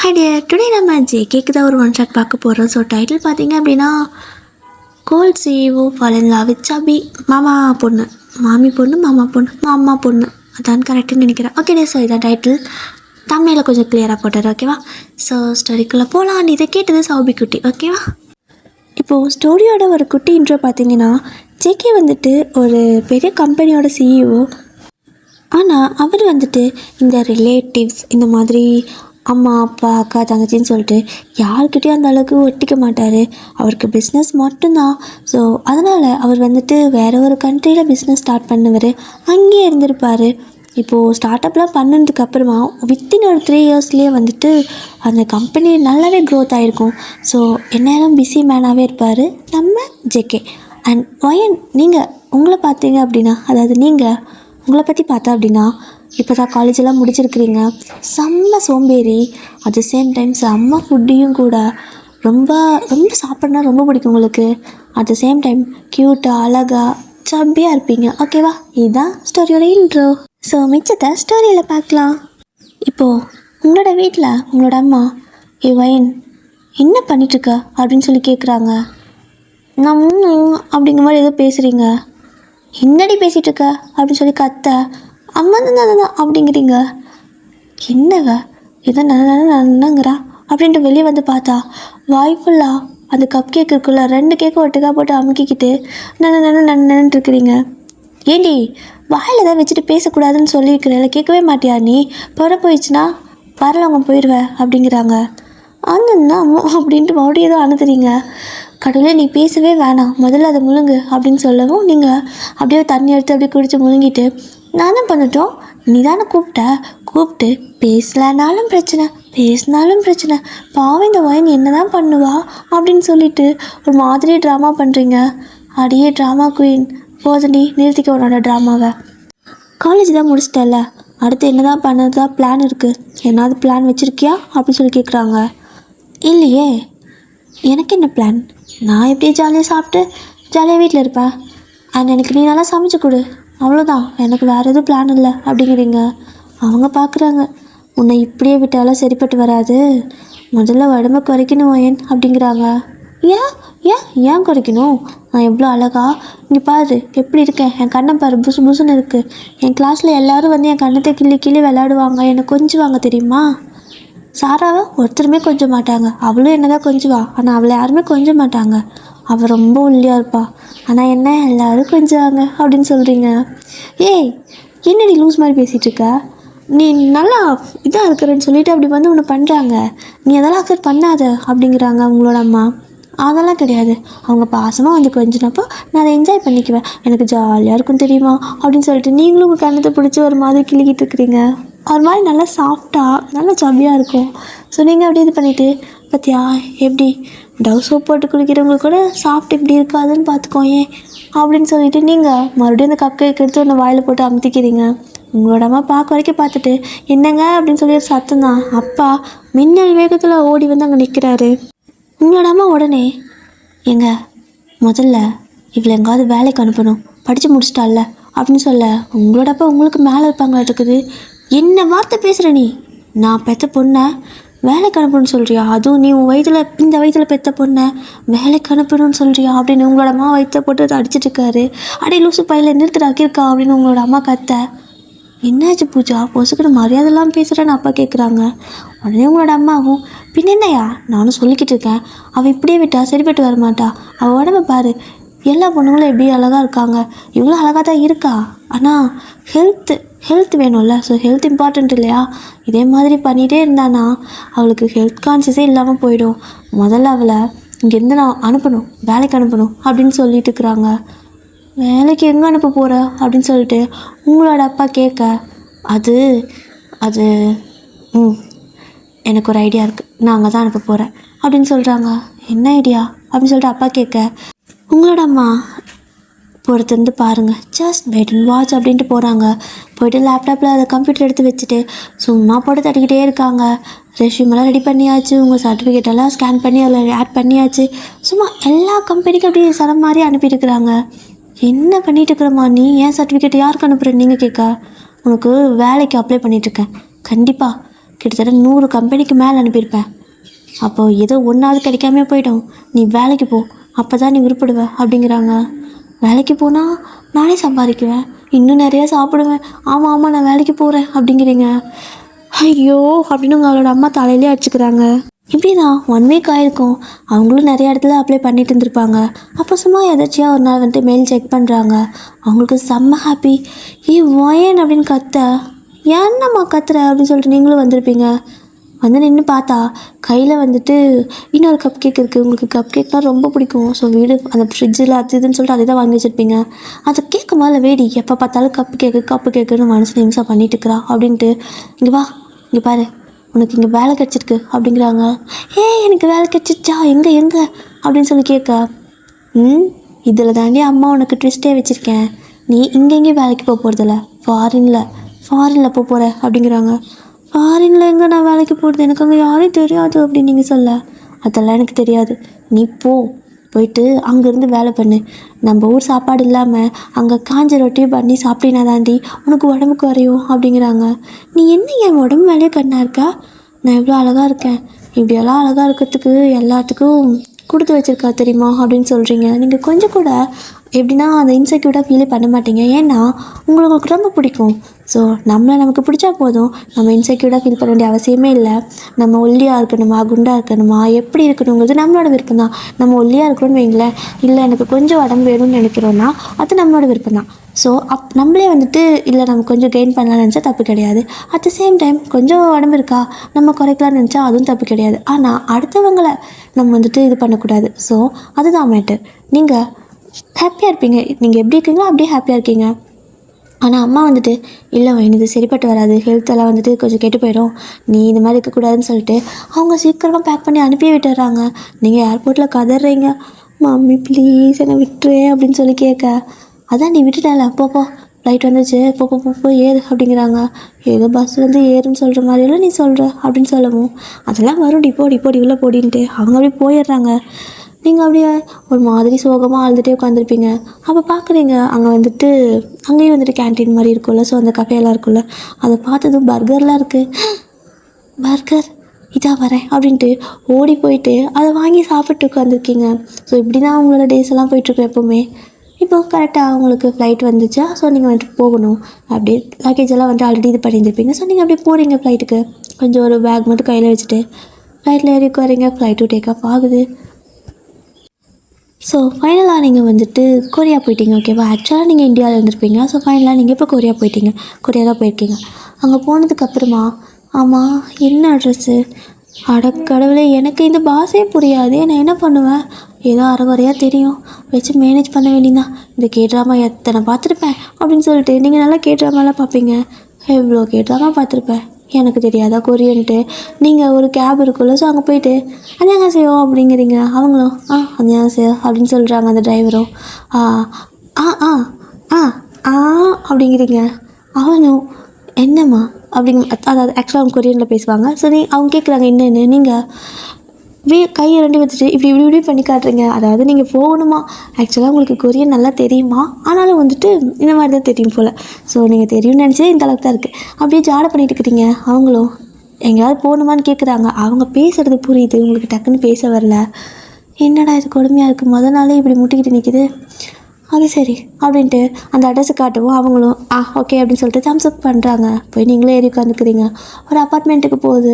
Hi dear, today நம்ம ஜேகேக்கு தான் ஒரு ஒன் ஷாட் பார்க்க போகிறோம். ஸோ டைட்டில் பார்த்தீங்க அப்படின்னா cold CEO fall in love with சபி. மாமா பொண்ணு, மாமி பொண்ணு, மாமா பொண்ணு, மாமா பொண்ணு, அதான் கரெக்டுன்னு நினைக்கிறேன். ஓகே டே, ஸோ இதான் டைட்டில். தமிழில் கொஞ்சம் கிளியராக போட்டார். ஓகேவா? ஸோ ஸ்டோரிக்குள்ளே போகலாம். இதை கேட்டது சௌபி குட்டி. ஓகேவா? இப்போது ஸ்டோரியோட ஒரு குட்டி இன்ட்ரோ பார்த்தீங்கன்னா, ஜேகே வந்துட்டு ஒரு பெரிய கம்பெனியோட சிஇஓ. ஆனால் அவர் வந்துட்டு இந்த ரிலேட்டிவ்ஸ், இந்த மாதிரி அம்மா அப்பா அக்கா தங்கச்சின்னு சொல்லிட்டு யாருக்கிட்டேயும் அந்த அளவுக்கு ஒட்டிக்க மாட்டார். அவருக்கு பிஸ்னஸ் மட்டும்தான். ஸோ அதனால் அவர் வந்துட்டு வேறு ஒரு கண்ட்ரியில் பிஸ்னஸ் ஸ்டார்ட் பண்ணவர். அங்கேயே இருந்திருப்பார். இப்போது ஸ்டார்ட் அப்லாம் பண்ணதுக்கப்புறமா வித்தின் ஒரு 3 இயர்ஸ்லேயே வந்துட்டு அந்த கம்பெனி நல்லாவே க்ரோத் ஆகிருக்கும். ஸோ எந்நேரம் பிஸி மேனாகவே இருப்பார் நம்ம ஜேகே. அண்ட் ஒயன் நீங்கள் உங்களை பார்த்தீங்க அப்படின்னா, அதாவது நீங்கள் உங்களை பற்றி பார்த்தா அப்படின்னா, இப்போ தான் காலேஜெல்லாம் முடிச்சிருக்கிறீங்க, செம்ம சோம்பேறி, அட் த சேம் டைம் செம்ம ஃபுட்டையும் கூட ரொம்ப ரொம்ப சாப்பிட்னா ரொம்ப பிடிக்கும் உங்களுக்கு. அட் த சேம் டைம் க்யூட்டாக அழகாக சப்பியாக இருப்பீங்க. ஓகேவா? இதுதான் ஸ்டோரியோட இன்ட்ரோ. ஸோ மிச்சத்தை ஸ்டோரியில் பார்க்கலாம். இப்போது உங்களோட வீட்டில் உங்களோட அம்மா வயன் என்ன பண்ணிகிட்ருக்க அப்படின்னு சொல்லி கேட்குறாங்க. நான் அப்படிங்கிற மாதிரி ஏதோ பேசுகிறீங்க. என்னடி பேசிகிட்டு இருக்க அப்படின்னு சொல்லி கத்த, அம்மா தான் அப்படிங்கிறீங்க. என்னவ ஏதோ நல்லங்கிறா அப்படின்ட்டு வெளியே வந்து பார்த்தா வாய் ஃபுல்லாக அந்த கப் கேக் இருக்குல்ல, 2 கேக்கை ஒட்டுக்கா போட்டு அமுக்கிக்கிட்டு நன்னு இருக்கிறீங்க. ஏண்டி வாயில் தான் வச்சுட்டு பேசக்கூடாதுன்னு சொல்லியிருக்கிறேன், கேட்கவே மாட்டியா நீ? புற போயிடுச்சுன்னா வரலவங்க போயிடுவேன் அப்படிங்கிறாங்க. அந்த அப்படின்ட்டு மறுபடியும் ஏதோ அனுத்துறீங்க. கடவுளே நீ பேசவே வேணாம், முதல்ல அதை முழுங்கு அப்படின்னு சொல்லவும் நீங்கள் அப்படியே தண்ணி எடுத்து அப்படியே குடித்து முழுங்கிட்டு, நான் தான் பண்ணட்டும், நீ தானே கூப்பிட்டு பேசலனாலும் பிரச்சனை, பேசினாலும் பிரச்சனை, பாவம் இந்த வயன் என்ன தான் பண்ணுவா அப்படின்னு சொல்லிட்டு ஒரு மாதிரி ட்ராமா பண்ணுறீங்க. அடியே ட்ராமா குயின், போதண்டி நிறுத்திக்க உன்னோட ட்ராமாவை. காலேஜ் தான் முடிச்சிட்டல, அடுத்து என்ன தான் பண்ணதா பிளான் இருக்குது, என்னாவது பிளான் வச்சுருக்கியா அப்படின்னு சொல்லி கேட்குறாங்க. இல்லையே, எனக்கு என்ன பிளான், நான் எப்படியே ஜாலியாக சாப்பிட்டு ஜாலியாக வீட்டில் இருப்பேன். அண்ட் எனக்கு நீ நல்லா சமைச்சு கொடு, அவ்வளோதான், எனக்கு வேறு எதுவும் பிளான் இல்லை அப்படிங்கிறீங்க. அவங்க பார்க்குறாங்க, உன்னை இப்படியே விட்டாலும் சரிப்பட்டு வராது, முதல்ல உடம்பை குறைக்கணும் ஏன் அப்படிங்கிறாங்க. ஏன் குறைக்கணும்? நான் எவ்வளோ அழகா, இங்கே பாரு எப்படி இருக்கேன், என் கண்ணை பாரு புசு புசுன்னு இருக்குது. என் கிளாஸில் எல்லோரும் வந்து என் கண்ணத்தை கிள்ளி விளையாடுவாங்க, என்னை கொஞ்சுவாங்க தெரியுமா? சாராவை ஒருத்தருமே கொஞ்ச மாட்டாங்க, அவளும் என்ன தான் கொஞ்சுவா, ஆனால் அவளை யாருமே கொஞ்ச மாட்டாங்க. அவள் ரொம்ப ஒல்லியாக இருப்பா, ஆனால் என்ன எல்லோரும் கொஞ்சுவாங்க அப்படின்னு சொல்கிறீங்க. ஏய் என்னடி லூஸ் மாதிரி பேசிகிட்டு இருக்க, நீ நல்லா இதாக இருக்கிறேன்னு சொல்லிட்டு அப்படி வந்து ஒன்று பண்ணுறாங்க, நீ அதெல்லாம் அக்செப்ட் பண்ணாத அப்படிங்கிறாங்க உங்களோட அம்மா. அதெல்லாம் கிடையாது, அவங்க பாசமாக வந்து கொஞ்சினப்போ நான் அதை என்ஜாய் பண்ணிக்குவேன், எனக்கு ஜாலியாக இருக்கும் தெரியுமா அப்படின்னு சொல்லிட்டு நீங்களும் உங்கள் கண்ணத்தை பிடிச்சி ஒரு மாதிரி கிள்ளிக்கிட்டு இருக்கிறீங்க. ஒரு மாதிரி நல்லா சாஃப்டாக நல்லா சப்பியாக இருக்கும். ஸோ நீங்கள் அப்படி இது பண்ணிவிட்டு, பார்த்தியா எப்படி டவ் சோப் போட்டு குளிக்கிறவங்களுக்கு கூட சாஃப்ட் இப்படி இருக்காதுன்னு பார்த்துக்கோயே அப்படின்னு சொல்லிவிட்டு நீங்கள் மறுபடியும் அந்த கப் கேக் எடுத்து ஒன்று வாயில் போட்டு அமுத்திக்கிறீங்க. உங்களோட அம்மா பார்க்க வரைக்கும் பார்த்துட்டு என்னங்க அப்படின்னு சொல்லி ஒரு சத்தம் தான். அப்பா மின்னல் வேகத்தில் ஓடி வந்து அங்கே நிற்கிறாரு. உங்களோட அம்மா உடனே, எங்க முதல்ல இவ்வளோ எங்காவது வேலைக்கு அனுப்பணும், படித்து முடிச்சிட்டால அப்படின்னு சொல்ல, உங்களோட அப்பா உங்களுக்கு மேலே இருப்பாங்களா இருக்குது. என்ன வார்த்தை பேசுகிற நீ, நான் பெற்ற பொண்ணை வேலைக்கு அனுப்பணும்னு சொல்கிறியா, அதுவும் நீ உன் இந்த வயிற்றில் பெற்ற பொண்ணை வேலைக்கு அனுப்பணும்னு சொல்கிறியா அப்படின்னு உங்களோட அம்மா வயிற்ற போட்டு அடிச்சிட்டு இருக்காரு. அடி லூசு பையில் நிறுத்துறாக்கிருக்கா அப்படின்னு உங்களோட அம்மா கத்த. என்னாச்சு பூஜா, பொசுக்கிற மரியாதைலாம் பேசுகிறேன்னு அப்பா கேட்குறாங்க. உடனே உங்களோட அம்மாவும், பின்ன என்னையா நானும் சொல்லிக்கிட்டு இருக்கேன், அவள் இப்படியே விட்டா சரிப்பட்டு வரமாட்டா, அவள் உடம்பை பாரு, எல்லா பொண்ணுங்களும் எப்படி அழகாக இருக்காங்க, இவ்வளோ அழகாக தான் இருக்கா, ஆனால் ஹெல்த் வேணும்ல, ஸோ ஹெல்த் இம்பார்ட்டண்ட் இல்லையா, இதே மாதிரி பண்ணிகிட்டே இருந்தானா அவளுக்கு ஹெல்த் கான்சியஸே இல்லாமல் போயிடும், முதல்ல அவளை இங்கேருந்து நான் அனுப்பணும், வேலைக்கு அனுப்பணும் அப்படின்னு சொல்லிட்டு இருக்கிறாங்க. வேலைக்கு எங்கே அனுப்ப போகிற அப்படின்னு சொல்லிட்டு உங்களோட அப்பா கேட்க, அது அது எனக்கு ஒரு ஐடியா இருக்குது, நான் அங்கே தான் அனுப்ப போகிறேன் அப்படின்னு சொல்கிறாங்க. என்ன ஐடியா அப்படின்னு சொல்லிட்டு அப்பா கேட்க, உங்களோட அம்மா பொறுத்திருந்து பாருங்கள், ஜஸ்ட் வெயிட் அண்ட் வாட்ச் அப்படின்ட்டு போகிறாங்க. போய்ட்டு லேப்டாப்பில் அதை கம்ப்யூட்டர் எடுத்து வச்சுட்டு சும்மா போட்டு தட்டிக்கிட்டே இருக்காங்க. ரெஷ்யூமெல்லாம் ரெடி பண்ணியாச்சு, உங்கள் சர்டிஃபிகேட்டெல்லாம் ஸ்கேன் பண்ணி அதில் ஆட் பண்ணியாச்சு, சும்மா எல்லா கம்பெனிக்கும் அப்படியே சரம் மாதிரி அனுப்பிட்டுருக்குறாங்க. என்ன பண்ணிகிட்டு இருக்கிறம்மா நீ, ஏன் சர்டிஃபிகேட் யாருக்கு அனுப்புகிறேன் நீங்கள் கேட்க, உனக்கு வேலைக்கு அப்ளை பண்ணிகிட்ருக்கேன், கண்டிப்பாக கிட்டத்தட்ட 100 கம்பெனிக்கு மேலே அனுப்பியிருப்பேன். அப்போ ஏதோ ஒன்றாவது கிடைக்காம போயிடும். நீ வேலைக்கு போ, அப்போ தான் நீ உருப்படுவ அப்படிங்கிறாங்க. வேலைக்கு போனால் நானே சம்பாதிக்குவேன், இன்னும் நிறையா சாப்பிடுவேன். ஆமாம் ஆமாம் நான் வேலைக்கு போகிறேன் அப்படிங்கிறீங்க. ஐயோ அப்படின்னு அவளோட அம்மா தலையிலே அடிச்சுக்கிறாங்க. இப்படி தான் 1 வீக் ஆகிருக்கும். அவங்களும் நிறைய இடத்துல அப்ளை பண்ணிட்டு இருந்திருப்பாங்க. அப்போ சும்மா எதாச்சியாக ஒரு நாள் வந்துட்டு மெயில் செக் பண்ணுறாங்க. அவங்களுக்கு செம்ம ஹாப்பி. வயன் அப்படின்னு கத்த, என்னம்மா கத்துற அப்படின்னு சொல்லிட்டு நீங்களும் வந்திருப்பீங்க. வந்து நின்று பார்த்தா கையில் வந்துட்டு இன்னொரு கப் கேக் இருக்குது. உங்களுக்கு கப் கேக்னால் ரொம்ப பிடிக்கும். ஸோ வீடு அந்த ஃப்ரிட்ஜில் அது இதுன்னு சொல்லிட்டு அதை தான் வாங்கி வச்சுருப்பீங்க. அதை கேட்க முதல்ல வேடி, எப்போ பார்த்தாலும் கப்பு கேக்குன்னு மனசு நிமிஷம் பண்ணிட்டு இருக்கிறா அப்படின்ட்டு, இங்கே வா இங்கே பாரு, உனக்கு இங்கே வேலை கிடச்சிருக்கு அப்படிங்கிறாங்க. எனக்கு வேலை கிடச்சிச்சா, எங்கே அப்படின்னு சொல்லி கேட்க, இதில் தாண்டி அம்மா உனக்கு ட்விஸ்ட்டே வச்சுருக்கேன். நீ இங்கெங்கேயும் வேலைக்கு போக போகிறதில்ல, ஃபாரினில் போக போகிற அப்படிங்கிறாங்க. ஃபாரினில் எங்கே நான் வேலைக்கு போகிறது, எனக்கு அங்கே யாரையும் தெரியாது அப்படின்னு நீங்கள் சொல்ல. அதெல்லாம் எனக்கு தெரியாது, நீ போயிட்டு அங்கேருந்து வேலை பண்ணு. நம்ம ஊர் சாப்பாடு இல்லாமல் அங்கே காஞ்ச ரொட்டியும் பண்ணி சாப்பிட்டினா தாண்டி உனக்கு உடம்புக்கு வரையும் அப்படிங்கிறாங்க. நீ என்ன என் உடம்பு மேலேயே கண்ணா இருக்கா? நான் எவ்வளோ அழகாக இருக்கேன், இப்படியெல்லாம் அழகாக இருக்கிறதுக்கு எல்லாத்துக்கும் கொடுத்து வச்சுருக்கா தெரியுமா அப்படின்னு சொல்கிறீங்க. நீங்கள் கொஞ்சம் கூட எப்படின்னா அந்த இன்செக்யூர்டாக ஃபீலே பண்ண மாட்டீங்க. ஏன்னா உங்களுக்கு ரொம்ப பிடிக்கும். ஸோ நமக்கு பிடிச்சா போதும், நம்ம இன்செக்யூர்டாக ஃபீல் பண்ண வேண்டிய அவசியமே இல்லை. நம்ம ஒல்லியாக இருக்கணுமா குண்டாக இருக்கணுமா எப்படி இருக்கணுங்கிறது நம்மளோட விருப்பம் தான். நம்ம ஒல்லியாக இருக்கணும்னு வைங்களேன், இல்லை எனக்கு கொஞ்சம் உடம்பு வேணும்னு நினைக்கிறோன்னா அது நம்மளோட விருப்பம் தான். ஸோ நம்மளே வந்துட்டு இல்லை நம்ம கொஞ்சம் கெயின் பண்ணலாம்னு நினச்சா தப்பு கிடையாது. அட் த சேம் டைம் கொஞ்சம் உடம்பு இருக்கா நம்ம குறைக்கலாம்னு நினச்சா அதுவும் தப்பு கிடையாது. ஆனால் அடுத்தவங்களை நம்ம வந்துட்டு இது பண்ணக்கூடாது. ஸோ அதுதான் மேட்டர். நீங்கள் ஹாப்பியாக இருப்பீங்க, நீங்கள் எப்படி இருக்கீங்களோ அப்படியே ஹாப்பியாக இருக்கீங்க. ஆனால் அம்மா வந்துட்டு இல்லை இது சரிப்பட்டு வராது, ஹெல்த்தெல்லாம் வந்துட்டு கொஞ்சம் கெட்டு போயிடும், நீ இந்த மாதிரி இருக்கக்கூடாதுன்னு சொல்லிட்டு அவங்க சீக்கிரமாக பேக் பண்ணி அனுப்பி விட்டுறாங்க. நீங்கள் ஏர்போர்ட்டில் கதறீங்க, மம்மி ப்ளீஸ் என்னை விட்டுரு அப்படின்னு சொல்லி கேட்க, அதான் நீ விட்டுட்டால போ ஃப்ளைட் வந்துச்சு போ ஏறு அப்படிங்கிறாங்க. ஏதோ பஸ் வந்து ஏறுன்னு சொல்கிற மாதிரியெல்லாம் நீ சொல்கிற அப்படின்னு சொல்லவும், அதெல்லாம் வரும் போடி உள்ள போடின்ட்டு அவங்க அப்படியே போயிடுறாங்க. நீங்கள் அப்படியே ஒரு மாதிரி சோகமாக அழுதுகிட்டே உட்காந்துருப்பீங்க. அப்போ பார்க்குறீங்க அங்கே வந்துட்டு அங்கேயும் வந்துட்டு கேன்டீன் மாதிரி இருக்கும்ல, ஸோ அந்த கஃபேலாம் இருக்கும்ல, அதை பார்த்ததும் பர்கர்லாம் இருக்குது. பர்கர் இதாக வரேன் அப்படின்ட்டு ஓடி போயிட்டு அதை வாங்கி சாப்பிட்டு உட்காந்துருக்கீங்க. ஸோ இப்படி தான் அவங்களோட டேஸ் எல்லாம் போயிட்டுருக்கோம் எப்போவுமே. இப்போது கரெக்டாக அவங்களுக்கு ஃப்ளைட் வந்துச்சா, ஸோ நீங்கள் வந்துட்டு போகணும். அப்படியே லக்கேஜ் எல்லாம் வந்துட்டு ஆல்ரெடி இது பண்ணியிருந்திருப்பீங்க. ஸோ நீங்கள் அப்படியே போகிறீங்க ஃப்ளைட்டுக்கு. கொஞ்சம் ஒரு பேக் மட்டும் கையில் வச்சுட்டு ஃப்ளைட்டில் ஏறி உட்காரீங்க. ஃப்ளைட்டும் டேக் ஆஃப் ஆகுது. ஸோ ஃபைனலாக நீங்கள் வந்துட்டு கொரியா போயிட்டீங்க. ஓகேவா, ஆக்சுவலாக நீங்கள் இந்தியாவில் இருந்திருப்பீங்க. ஸோ ஃபைனலாக நீங்கள் இப்போ கொரியா தான் போயிருக்கீங்க. அங்கே போனதுக்கப்புறமா ஆமாம் என்ன அட்ரெஸ்ஸு, அடக்கடவுளே எனக்கு இந்த பாஷையே புரியாது, நான் என்ன பண்ணுவேன், ஏதோ அரைகுறையாக தெரியும் வச்சு மேனேஜ் பண்ண வேண்டியதான். இந்த கேட்ராமா எத்தனை பார்த்துருப்பேன் அப்படின்னு சொல்லிட்டு நீங்கள் நல்லா கேட்ராமாலாம் பார்ப்பீங்க. எவ்வளோ கேட்ராமா பார்த்துருப்பேன், எனக்கு தெரியாதா கொரியன்ட்டு. நீங்கள் ஒரு கேப் இருக்குல்ல, ஸோ அங்கே போயிட்டு அன்யாங்கசேயோ அப்படிங்கிறீங்க. அவங்களும் அன்யாங்கசேயோ அப்படின்னு சொல்கிறாங்க. அந்த டிரைவரும் அப்படிங்கிறீங்க. அவனும் என்னம்மா அப்படிங்க, அதாவது ஆக்சுவலாக அவங்க கொரியனில் பேசுவாங்க. ஸோ அவங்க கேட்குறாங்க என்னென்னு. நீங்கள் கையை ரெண்டு வச்சுட்டு இப்படி பண்ணி காட்டுறீங்க. அதாவது நீங்கள் போகணுமா, ஆக்சுவலாக உங்களுக்கு கொரியன் நல்லா தெரியுமா, ஆனாலும் வந்துட்டு இந்த மாதிரி தான் தெரியும் போல். ஸோ நீங்கள் தெரியும்னு நினச்சே இந்த அளவுக்கு தான் இருக்குது. அப்படியே ஜாடை பண்ணிட்டு இருக்கிறீங்க. அவங்களும் எங்கேயாவது போகணுமான்னு கேட்குறாங்க. அவங்க பேசுகிறது புரியுது, உங்களுக்கு டக்குன்னு பேச வரல. என்னடா இது கொடுமையாக இருக்குது, மொதல் நாளே இப்படி முட்டிக்கிட்டு நிற்கிது. அது சரி அப்படின்ட்டு அந்த அட்ரஸை காட்டவும் அவங்களும் ஓகே அப்படின்னு சொல்லிட்டு தம்ஸ் அப் பண்ணுறாங்க. போய் நீங்களே ஏறி உட்காந்துக்கிறீங்க. ஒரு அப்பார்ட்மெண்ட்டுக்கு போகுது,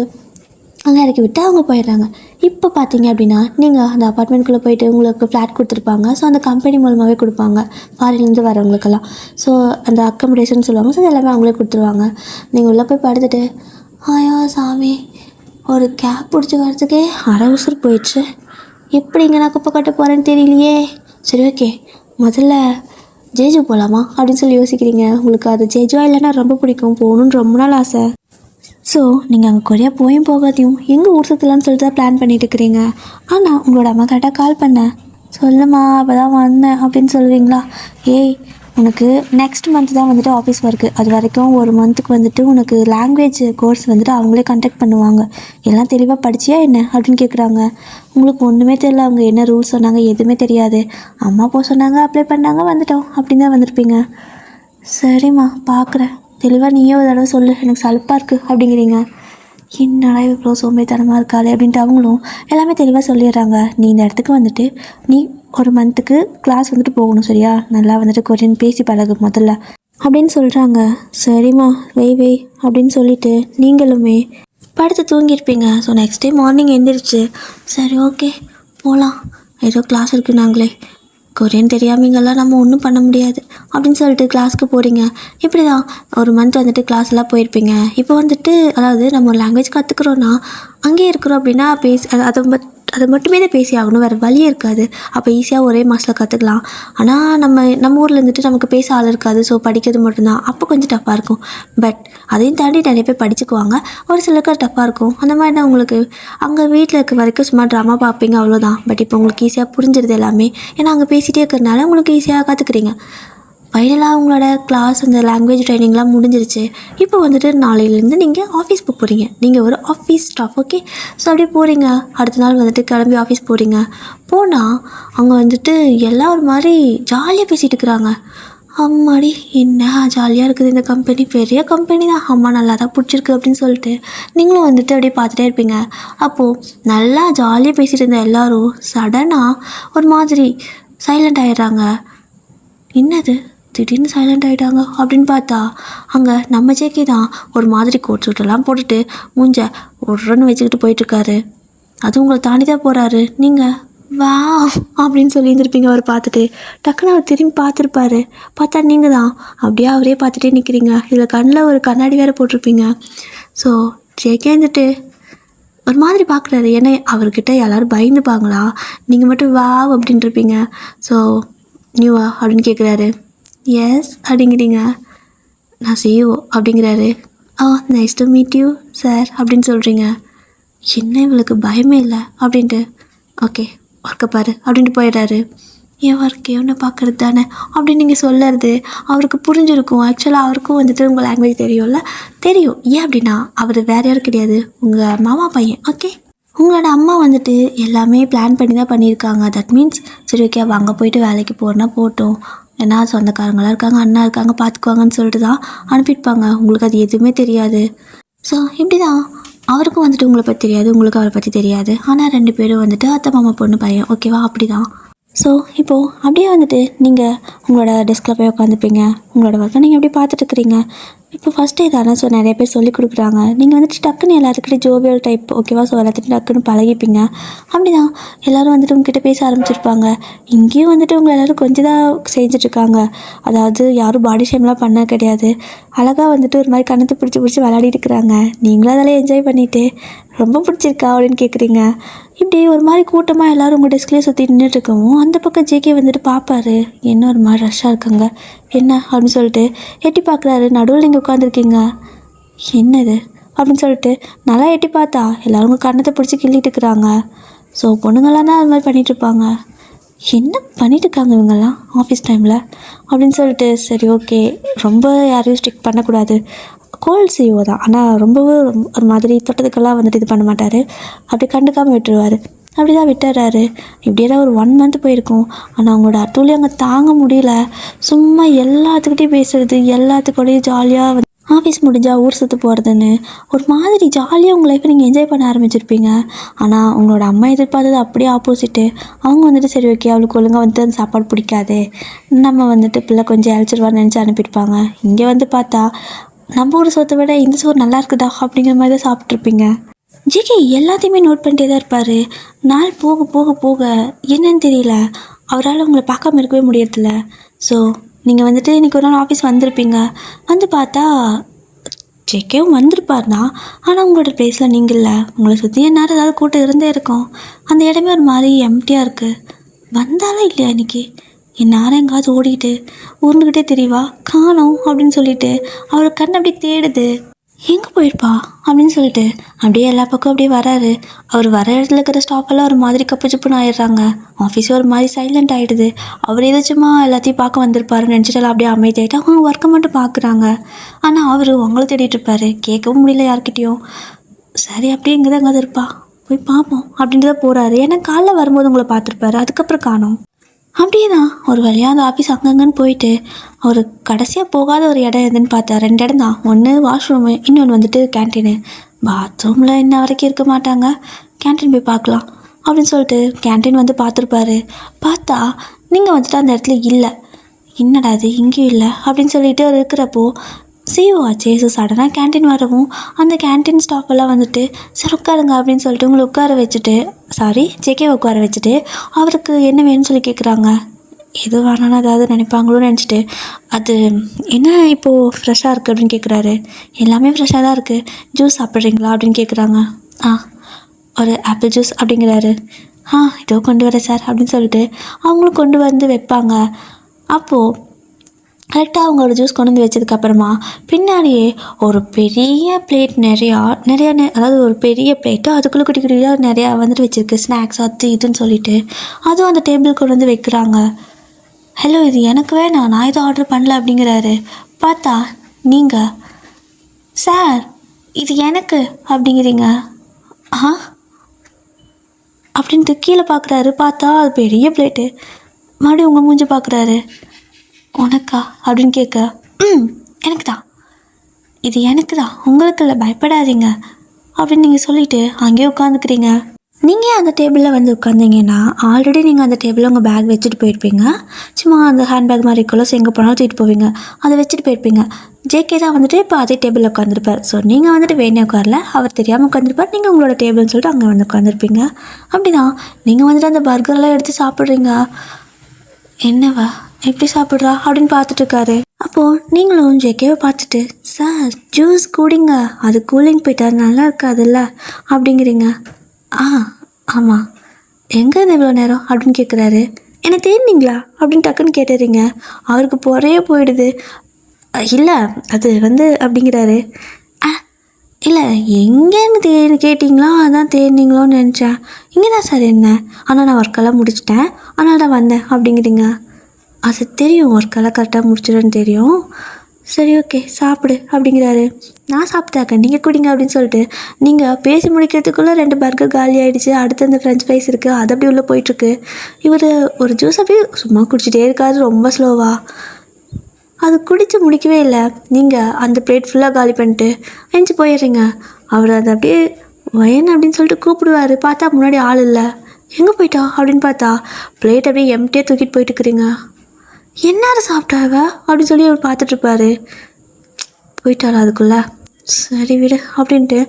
அங்கே இறக்கி விட்டு அவங்க போயிடுறாங்க. இப்போ பார்த்தீங்க அப்படின்னா நீங்கள் அந்த அப்பார்ட்மெண்ட்குள்ளே போயிட்டு உங்களுக்கு ஃப்ளாட் கொடுத்துருப்பாங்க. ஸோ அந்த கம்பெனி மூலமாகவே கொடுப்பாங்க ஃபாரின்லேருந்து வரவங்களுக்கெல்லாம். ஸோ அந்த அக்கமடேஷன் சொல்லுவாங்க. ஸோ அது எல்லாமே அவங்களே கொடுத்துருவாங்க. நீங்கள் உள்ளே போய் படுத்துட்டு ஐயோ சாமி, ஒரு கேப் பிடிச்சி வரதுக்கே அரை உசுறு போயிடுச்சு, எப்படி இங்கே நான் குப்பை கட்ட போகிறேன்னு தெரியலையே. சரி ஓகே, முதல்ல ஜேஜு போகலாமா அப்படின்னு சொல்லி யோசிக்கிறீங்க. உங்களுக்கு அது ஜேஜுவா இல்லைன்னா ரொம்ப பிடிக்கும், போகணுன்னு ரொம்ப நாள் ஆசை. ஸோ நீங்கள் அங்கே கொரியா போகாதையும் எங்கே ஊர் சுற்றலான்னு சொல்லிட்டு தான் பிளான் பண்ணிட்டு இருக்கிறீங்க. ஆனால் உங்களோட அம்மா கரெக்டாக கால் பண்ணேன், சொல்லுமா அப்போ தான் வந்தேன் அப்படின்னு சொல்லுவீங்களா. உனக்கு நெக்ஸ்ட் மந்த் தான் வந்துட்டு ஆஃபீஸ் ஒர்க்கு, அது வரைக்கும் ஒரு மந்த்துக்கு வந்துட்டு உனக்கு லாங்குவேஜ் கோர்ஸ் வந்துட்டு அவங்களே கண்டக்ட் பண்ணுவாங்க, எல்லாம் தெளிவாக படிச்சியா என்ன அப்படின்னு கேட்குறாங்க. உங்களுக்கு ஒன்றுமே தெரியல, அவங்க என்ன ரூல்ஸ் சொன்னாங்க எதுவுமே தெரியாது, அம்மா போ சொன்னாங்க அப்ளை பண்ணாங்க வந்துட்டோம் அப்படின்னு தான் வந்திருப்பீங்க. சரிம்மா பார்க்குறேன், தெளிவாக நீயே ஒரு தடவை சொல்லு, எனக்கு சலுப்பாக இருக்குது அப்படிங்கிறீங்க. என்னடா இவ்வளோ சோம்பேறித்தனமாக இருக்காளே அப்படின்ட்டு அவங்களும் எல்லாமே தெளிவாக சொல்லிடுறாங்க. நீ இந்த இடத்துக்கு வந்துட்டு நீ ஒரு மந்த்துக்கு கிளாஸ் வந்துட்டு போகணும், சரியா? நல்லா வந்துட்டு கொரியன் பேசி பழகு முதல்ல அப்படின்னு சொல்கிறாங்க. சரிம்மா வெய் அப்படின்னு சொல்லிட்டு நீங்களுமே படுத்து தூங்கியிருப்பீங்க. ஸோ நெக்ஸ்ட் டே மார்னிங் எழுந்திரிச்சு சரி ஓகே போகலாம், ஏதோ கிளாஸ் இருக்குது, நாங்களே கொரியன் தெரியாமீங்கெல்லாம் நம்ம ஒன்றும் பண்ண முடியாது அப்படின்னு சொல்லிட்டு கிளாஸ்க்கு போகிறீங்க. இப்படி தான் ஒரு மந்த் வந்துட்டு கிளாஸ்லாம் போயிருப்பீங்க. இப்போ வந்துட்டு அதாவது நம்ம ஒரு லாங்குவேஜ் கற்றுக்குறோன்னா அங்கேயே இருக்கிறோம் அப்படின்னா அதை மட்டுமே தான் பேசி ஆகணும், வேறு வழியே இருக்காது. அப்போ ஈஸியாக ஒரே மாதத்தில் கற்றுக்கலாம். ஆனால் நம்ம ஊரில் இருந்துட்டு நமக்கு பேச ஆள் இருக்காது. ஸோ படிக்கிறது மட்டும்தான், அப்போ கொஞ்சம் டஃப்பாக இருக்கும். பட் அதையும் தாண்டி நிறைய பேர் படிச்சுக்குவாங்க. ஒரு சிலருக்கு டஃப்பாக இருக்கும். அந்த மாதிரி தான் உங்களுக்கு அங்கே வீட்டில் இருக்க வரைக்கும் சும்மா ட்ராமா பார்ப்பீங்க, அவ்வளோதான். பட் இப்போ உங்களுக்கு ஈஸியாக புரிஞ்சிருது எல்லாமே. ஏன்னா அங்கே பேசிகிட்டே இருக்கிறதுனால உங்களுக்கு ஈஸியாக கற்றுக்குறீங்க. ஃபைனலாக உங்களோட கிளாஸ் அந்த லாங்குவேஜ் ட்ரைனிங்லாம் முடிஞ்சிருச்சு. இப்போ வந்துட்டு நாளையிலேருந்து நீங்கள் ஆஃபீஸ் போகிறீங்க. நீங்கள் ஒரு ஆஃபீஸ் ஸ்டாஃப், ஓகே? ஸோ அப்படியே போகிறீங்க. அடுத்த நாள் வந்துட்டு கிளம்பி ஆஃபீஸ் போகிறீங்க. போனால் அங்கே வந்துட்டு எல்லாம் ஒரு மாதிரி ஜாலியாக பேசிகிட்டு இருக்கிறாங்க. அம்மாடி என்ன ஜாலியாக இருக்குது இந்த கம்பெனி, பெரிய கம்பெனி தான், அம்மா நல்லா தான் பிடிச்சிருக்கு அப்படின்னு சொல்லிட்டு நீங்களும் வந்துட்டு அப்படியே பார்த்துட்டே இருப்பீங்க. அப்போது நல்லா ஜாலியாக பேசிகிட்டு இருந்த எல்லோரும் சடனாக ஒரு மாதிரி சைலண்ட் ஆகிடுறாங்க. என்னது திடீர்னு சைலண்ட் ஆகிட்டாங்க அப்படின்னு பார்த்தா அங்கே நம்ம ஜேகே தான் ஒரு மாதிரி கோட் சூட்டெல்லாம் போட்டுட்டு மூஞ்ச ஒருன்னு வச்சுக்கிட்டு போயிட்டுருக்காரு. அது உங்களை தாண்டி தான் போகிறாரு. நீங்கள் வா அப்படின்னு சொல்லியிருந்துருப்பீங்க. அவர் பார்த்துட்டு டக்குன்னு அவர் திரும்பி பார்த்துருப்பாரு. பார்த்தா நீங்கள் தான் அப்படியே அவரே பார்த்துட்டே நிற்கிறீங்க. இதில் கண்ணில் ஒரு கண்ணாடி வேறு போட்டிருப்பீங்க. ஸோ ஜேகே வந்துட்டு ஒரு மாதிரி பார்க்குறாரு. ஏன்னா அவர்கிட்ட எல்லோரும் பயந்துப்பாங்களா, நீங்கள் மட்டும் வா அப்படின்ட்டுருப்பீங்க. ஸோ நியூவா அப்படின்னு கேட்குறாரு. எஸ் அப்படிங்கிறீங்க. நான் சிஇஓ அப்படிங்கிறாரு. Nice to meet you sir அப்படின்னு சொல்கிறீங்க. என்ன இவளுக்கு பயமே இல்லை அப்படின்ட்டு ஓகே ஒர்க்கை பாரு அப்படின்ட்டு போயிடுறாரு. என் ஒர்க்கே ஒன்று பார்க்குறது தானே அப்படின்னு நீங்கள் சொல்லுறது அவருக்கு புரிஞ்சிருக்கும். ஆக்சுவலாக அவருக்கும் வந்துட்டு உங்கள் லாங்குவேஜ் தெரியும்ல, தெரியும். ஏன் அப்படின்னா அவர் வேறு யாரும் கிடையாது, உங்கள் மாமா பையன், ஓகே? உங்களோட அம்மா வந்துட்டு எல்லாமே பிளான் பண்ணி தான் பண்ணியிருக்காங்க. தட் மீன்ஸ் சரி ஓகே அவள் அங்கே போயிட்டு வேலைக்கு போகிறனா போட்டோம், ஏன்னா சொந்தக்காரங்களாம் இருக்காங்க, அண்ணா இருக்காங்க, பார்த்துக்குவாங்கன்னு சொல்லிட்டு தான் அனுப்பியிருப்பாங்க. உங்களுக்கு அது எதுவுமே தெரியாது. ஸோ இப்படி தான் அவருக்கும் வந்துட்டு உங்களை பற்றி தெரியாது, உங்களுக்கு அவரை பற்றி தெரியாது. ஆனால் 2 பேரும் வந்துட்டு அத்தை மாமா பொண்ணு பையன், ஓகேவா? அப்படி தான். ஸோ இப்போது அப்படியே வந்துட்டு நீங்கள் உங்களோட டெஸ்கில் போய் உட்காந்துப்பீங்க. உங்களோட ஒர்க்கை நீங்கள் எப்படி பார்த்துட்டுருக்குறீங்க. இப்போ ஃபஸ்ட்டு இதானே, ஸோ நிறைய பேர் சொல்லிக் கொடுக்குறாங்க. நீங்கள் வந்துட்டு டக்குன்னு எல்லாத்துக்கிட்டே ஜோவியல் டைப், ஓகேவா? ஸோ எல்லாத்துக்கிட்ட டக்குன்னு பழகிப்பீங்க. அப்படி தான் எல்லோரும் வந்துட்டு உங்ககிட்ட பேச ஆரம்பிச்சிருப்பாங்க. இங்கேயும் வந்துட்டு உங்களை எல்லோரும் கொஞ்சம் தான் செஞ்சிட்ருக்காங்க. அதாவது யாரும் பாடி ஷேம்லாம் பண்ண கிடையாது. அழகாக வந்துட்டு ஒரு மாதிரி கண்ணத்தை பிடிச்சி விளையாடிட்டு இருக்கிறாங்க. நீங்களும் அதெல்லாம் என்ஜாய் பண்ணிவிட்டு ரொம்ப பிடிச்சிருக்கா அப்படின்னு கேட்குறீங்க. இப்படி ஒரு மாதிரி கூட்டமாக எல்லோரும் உங்கள் டெஸ்க்லேயே சுற்றி நின்றுட்டுருக்கவும் அந்த பக்கம் ஜேகே வந்துட்டு பார்ப்பாரு. என்ன ஒரு மாதிரி ரஷ்ஷாக இருக்காங்க என்ன அப்படின்னு சொல்லிட்டு எட்டி பார்க்குறாரு. நடுவில் நீங்கள் உட்காந்துருக்கீங்க. என்னது அப்படின்னு சொல்லிட்டு நல்லா எட்டி பார்த்தா எல்லோரும் உங்கள் கண்ணத்தை பிடிச்சி கிள்ளிட்டு இருக்கிறாங்க. ஸோ பொண்ணுங்களாம் தான் அது மாதிரி பண்ணிகிட்ருப்பாங்க. என்ன பண்ணிட்டுருக்காங்க இவங்கெல்லாம் ஆஃபீஸ் டைமில் அப்படின்னு சொல்லிட்டு சரி ஓகே ரொம்ப யாரையும் ஸ்ட்ரிக்ட் பண்ணக்கூடாது. கோல்ட் சிஇஓ தான், ஆனால் ரொம்பவே ஒரு மாதிரி தொட்டதுக்கெல்லாம் வந்துட்டு இது பண்ண மாட்டார். அப்படி கண்டுக்காமல் விட்டுருவார். அப்படி தான் விட்டுறாரு. இப்படியே தான் ஒரு 1 மந்த் போயிருக்கும். ஆனால் அவங்களோட அட்டூழியம் அங்கே தாங்க முடியல. சும்மா எல்லாத்துக்கிட்டையும் பேசுகிறது, எல்லாத்துக்கூடையும் ஜாலியாக ஆஃபீஸ் முடிஞ்சால் ஊர் சுற்ற போகிறதுன்னு ஒரு மாதிரி ஜாலியாக உங்கள் லைஃப்பை நீங்கள் என்ஜாய் பண்ண ஆரம்பிச்சிருப்பீங்க. ஆனால் உங்களோட அம்மா எதிர்பார்த்தது அப்படியே ஆப்போசிட்டு. அவங்க வந்துட்டு சரி ஓகே அவளுக்கு ஒழுங்காக வந்துட்டு அந்த சாப்பாடு பிடிக்காது, நம்ம வந்துட்டு பிள்ளை கொஞ்சம் அழைச்சிடுவான்னு நினச்சி அனுப்பியிருப்பாங்க. இங்கே வந்து பார்த்தா நம்ம ஊர் சோத்தை விட இந்த சோறு நல்லா இருக்குதா அப்படிங்கிற மாதிரி தான் சாப்பிட்ருப்பீங்க. ஜிகே எல்லாத்தையுமே நோட் பண்ணிட்டே தான் இருப்பார். நாள் போக போக போக என்னன்னு தெரியல, அவரால் உங்களை பார்க்காம இருக்கவே முடியறதில்ல. ஸோ நீங்கள் வந்துட்டு இன்றைக்கி ஒரு நாள் ஆஃபீஸ் வந்திருப்பீங்க. வந்து பார்த்தா ஜேகேவும் வந்திருப்பார் தான், ஆனால் உங்களோட பிளேஸில் நீங்கள் இல்லை. உங்களை சுற்றி நேரம் ஏதாவது கூட்டம் இருந்தே இருக்கும். அந்த இடமே ஒரு மாதிரி எம்டியாக இருக்குது. வந்தாலும் இல்லையா இன்றைக்கி நேரம் எங்காவது ஓடிக்கிட்டு உருண்டுக்கிட்டே தெரியவா காணோம் அப்படின்னு சொல்லிட்டு அவரை கண் அப்படி தேடுது. எங்கே போயிருப்பா அப்படின்னு சொல்லிட்டு அப்படியே எல்லா பக்கம் அப்படியே வராரு. அவர் வர இடத்துல இருக்கிற ஸ்டாஃபெல்லாம் ஒரு மாதிரி கப்பு சுப்புன்னு ஆயிடுறாங்க. ஆஃபீஸும் ஒரு மாதிரி சைலண்ட் ஆகிடுது. அவர் ஏதாச்சுமா எல்லாத்தையும் பார்க்க வந்திருப்பாருன்னு நினச்சிட்டு அப்படியே அமைதியாகிட்டு அவங்க ஒர்க்கை மட்டும் பார்க்குறாங்க. ஆனால் அவர் உங்களை தேடிட்டு இருப்பார். கேட்கவும் முடியல யார்கிட்டையும். சரி அப்படியே இங்கே தான் எங்காவது இருப்பா போய் பார்ப்போம் அப்படின்ட்டு தான் போகிறாரு. ஏன்னா காலைல வரும்போது உங்களை பார்த்துருப்பாரு, அதுக்கப்புறம் காணோம். அப்படியே தான் ஒரு வழியாக அந்த ஆஃபீஸ் அங்கங்கன்னு போயிட்டு அவர் கடைசியாக போகாத ஒரு இடம் எதுன்னு பார்த்தா 2 இடம் தான். ஒன்று வாஷ்ரூமு, இன்னொன்று வந்துட்டு கேன்டீனு. பாத்ரூமில் இன்ன வரைக்கும் இருக்க மாட்டாங்க, கேன்டீன் போய் பார்க்கலாம் அப்படின்னு சொல்லிட்டு கேன்டீன் வந்து பார்த்துருப்பாரு. பார்த்தா நீங்கள் வந்துட்டு அந்த இடத்துல இல்லை. என்னடா அது இங்கேயும் இல்லை அப்படின்னு சொல்லிட்டு அவர் இருக்கிறப்போ சிஓ ஆச்சு. ஸோ சடனாக கேன்டீன் வரவும் அந்த கேன்டீன் ஸ்டாஃபெல்லாம் வந்துட்டு சரி உட்காருங்க அப்படின்னு சொல்லிட்டு உங்களை உட்கார வச்சுட்டு, சாரி ஜேகே உட்கார வச்சுட்டு அவருக்கு என்ன வேணும்னு சொல்லி கேட்குறாங்க. எது வேணாலும் ஏதாவது நினைப்பாங்களோன்னு நினச்சிட்டு, அது என்ன இப்போது ஃப்ரெஷ்ஷாக இருக்குது அப்படின்னு கேட்குறாரு. எல்லாமே ஃப்ரெஷ்ஷாக தான் இருக்குது, ஜூஸ் சாப்பிட்றீங்களா அப்படின்னு கேட்குறாங்க. ஒரு ஆப்பிள் ஜூஸ் அப்படிங்கிறாரு. இதோ கொண்டு வரேன் சார் அப்படின்னு சொல்லிட்டு அவங்களும் கொண்டு வந்து வைப்பாங்க. அப்போது கரெக்டாக அவங்க ஒரு ஜூஸ் கொண்டு வந்து வச்சதுக்கப்புறமா பின்னாடியே ஒரு பெரிய பிளேட் நிறையா அதாவது ஒரு பெரிய பிளேட்டு அதுக்குள்ளே குட்டி குட்டியாக நிறையா வந்துட்டு வச்சுருக்கு ஸ்நாக்ஸ் அது இதுன்னு சொல்லிட்டு அதுவும் அந்த டேபிள் கொண்டு வந்து வைக்கிறாங்க. ஹலோ, இது எனக்கு வேணாம், நான் இதை ஆர்டர் பண்ணல அப்படிங்கிறாரு. பார்த்தா நீங்கள் சார் இது எனக்கு அப்படிங்கிறீங்க அப்படின்ட்டு கீழே பார்க்குறாரு. பார்த்தா அது பெரிய பிளேட்டு. மறுபடியும் உங்கள் மூஞ்சி பார்க்குறாரு. உனக்கா அப்படின்னு கேட்க, எனக்கு தான், இது எனக்கு தான், உங்களுக்கு இல்லை, பயப்படாதீங்க அப்படின்னு நீங்கள் சொல்லிவிட்டு அங்கேயே உட்காந்துக்கிறீங்க. நீங்கள் அந்த டேபிளில் வந்து உட்காந்திங்கன்னா ஆல்ரெடி நீங்கள் அந்த டேபிளில் உங்கள் பேக் வச்சுட்டு போயிருப்பீங்க. சும்மா அந்த ஹேண்ட்பேக் மாதிரி இருக்குள்ள எங்கே போனாலும் தூக்கிட்டு போவீங்க, அதை வச்சுட்டு போயிருப்பீங்க. ஜேகே தான் வந்துட்டு இப்போ அதே டேபிளில் உட்காந்துருப்பார். ஸோ நீங்கள் வந்துட்டு வேணே உட்காரல, அவர் தெரியாமல் உட்காந்துருப்பார், நீங்கள் உங்களோட டேபிள்னு சொல்லிட்டு அங்கே வந்து உட்காந்துருப்பீங்க. அப்படி தான் நீங்கள் வந்துட்டு அந்த பர்கர்லாம் எடுத்து சாப்பிட்றீங்க. என்னவா எப்படி சாப்பிட்றா அப்படின்னு பார்த்துட்ருக்காரு. அப்போது நீங்களும் ஜேகேவை பார்த்துட்டு, சார் ஜூஸ் கூடிங்க, அது கூலிங் போயிட்டா நல்லா இருக்காதுல்ல அப்படிங்கிறீங்க. ஆமாம், எங்கேருந்து இவ்வளோ நேரம் அப்படின்னு கேட்குறாரு. என்னை தேடினீங்களா அப்படின்னு டக்குன்னு கேட்டுறீங்க. அவருக்கு பொறையே போயிடுது. இல்லை அது வந்து அப்படிங்கிறாரு. இல்லை எங்கேன்னு கேட்டிங்களா, அதான் தேடினீங்களோன்னு நினச்சேன். இங்கே தான் சார் என்ன, ஆனால் நான் ஒர்க்கெல்லாம் முடிச்சிட்டேன், அதனால் தான் வந்தேன் அப்படிங்கிறீங்க. அது தெரியும், ஒர்க்கெல்லாம் கரெக்டாக முடிச்சிடுன்னு தெரியும். சரி ஓகே சாப்பிடு அப்படிங்கிறாரு. நான் சாப்பிட்டாக்க நீங்கள் குடிங்க அப்படின்னு சொல்லிட்டு நீங்கள் பேசி முடிக்கிறதுக்குள்ளே 2 பர்கர் காலி ஆகிடுச்சு. அடுத்து அந்த ஃப்ரெஞ்ச் ஃப்ரைஸ் இருக்குது, அது அப்படி உள்ளே போயிட்டுருக்கு. இவர் ஒரு ஜூஸ் அப்படியே சும்மா குடிச்சிட்டே இருக்காரு ரொம்ப ஸ்லோவாக. அது குடித்து முடிக்கவே இல்லை. நீங்கள் அந்த பிளேட் ஃபுல்லாக காலி பண்ணிட்டு எஞ்சி போயிடுறீங்க. அவர் அதை அப்படியே வயன் அப்படின்னு சொல்லிட்டு கூப்பிடுவார். பார்த்தா முன்னாடி ஆள் இல்லை. எங்கே போயிட்டா அப்படின்னு பார்த்தா பிளேட் அப்படியே எம்டியாக தூக்கிட்டு போயிட்டுருக்குறீங்க. என்னாரு சாப்பிட்டாவ அப்படின்னு சொல்லி அவர் பார்த்துட்ருப்பாரு. போயிட்டாரா அதுக்குள்ளே, சரி விடு அப்படின்ட்டு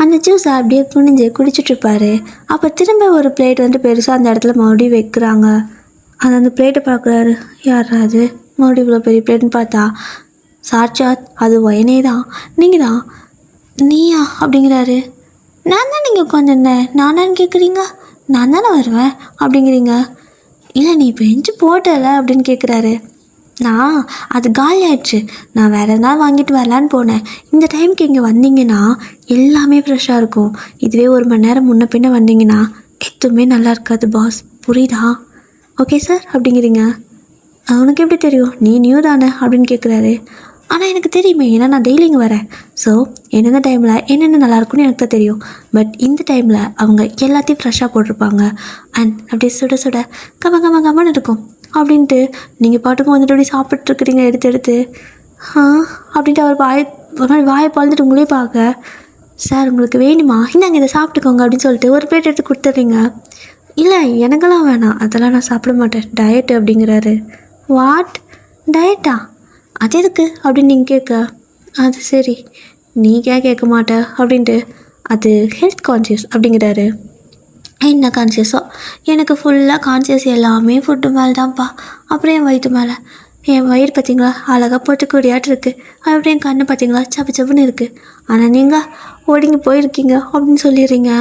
அந்த ஜூஸை அப்படியே குனிஞ்சு குடிச்சிட்ருப்பாரு. அப்போ திரும்ப ஒரு பிளேட் வந்து பெருசாக அந்த இடத்துல மறுபடியும் வைக்கிறாங்க. அந்த பிளேட்டை பார்க்குறாரு. யாரா அது மறுபடியும் இவ்வளோ பெரிய பிளேட்னு பார்த்தா சாட்சாத் அது ஒயனே தான். நீங்கள் தான். நீயா அப்படிங்கிறாரு. நான் தான் நீங்கள் உட்காந்துருந்தேன், நானான்னு கேட்குறீங்க. நான் தானே வருவேன் அப்படிங்கிறீங்க. இல்லை நீ பெஞ்சு போட்டல அப்படின்னு கேட்குறாரு. நான் அது காலி ஆயிடுச்சு, நான் வேறு எதனால் வாங்கிட்டு வரலான்னு போனேன். இந்த டைமுக்கு இங்கே வந்தீங்கன்னா எல்லாமே ஃப்ரெஷ்ஷாக இருக்கும். இதுவே 1 மணி நேரம் முன்ன பின்ன வந்தீங்கன்னா எதுவுமே நல்லா இருக்காது பாஸ், புரியுதா? ஓகே சார் அப்படிங்கிறீங்க. அவனுக்கு எப்படி தெரியும், நீ நியூ தானே அப்படின்னு கேட்குறாரு. ஆனால் எனக்கு தெரியுமே, ஏன்னா நான் டெய்லி இங்கே வரேன். ஸோ எந்தெந்த டைமில் என்னென்ன நல்லாயிருக்குன்னு எனக்கு தான் தெரியும். பட் இந்த டைமில் அவங்க எல்லாத்தையும் ஃப்ரெஷ்ஷாக போட்டிருப்பாங்க. அண்ட் அப்படியே சுட சுட கமன்னு இருக்கும் அப்படின்ட்டு நீங்கள் பாட்டுக்கும் வந்துட்டு அப்படி சாப்பிட்ருக்குறீங்க எடுத்து அப்படின்ட்டு அவர் ஒரு மாதிரி வாயை பழந்துட்டு உங்களே பார்க்க, சார் உங்களுக்கு வேணுமா, இந்தாங்க இதை சாப்பிட்டுக்கோங்க அப்படின்னு சொல்லிட்டு ஒரு பிளேட் எடுத்து கொடுத்துட்றீங்க. இல்லை எனக்கெல்லாம் வேணாம், அதெல்லாம் நான் சாப்பிட மாட்டேன், டயட்டு அப்படிங்கிறாரு. வாட், டயட்டா, அது எதுக்கு அப்படின்னு நீங்கள் கேட்க, அது சரி நீ கேட்க மாட்ட அப்படின்ட்டு அது ஹெல்த் கான்ஷியஸ் அப்படிங்கிறாரு. என்ன கான்ஷியஸோ, எனக்கு ஃபுல்லாக கான்ஷியஸ் எல்லாமே ஃபுட்டு மேலே தான்ப்பா. அப்புறம் என் வயிற்று மேலே, என் வயிறு பார்த்திங்களா அழகாக போட்டு கூடியாட்டு இருக்குது, அப்படி என் கண்ணு பார்த்திங்களா சப்புன்னு இருக்குது. ஆனால் நீங்கள் ஒடுங்கி போயிருக்கீங்க அப்படின்னு சொல்லிடுறீங்க.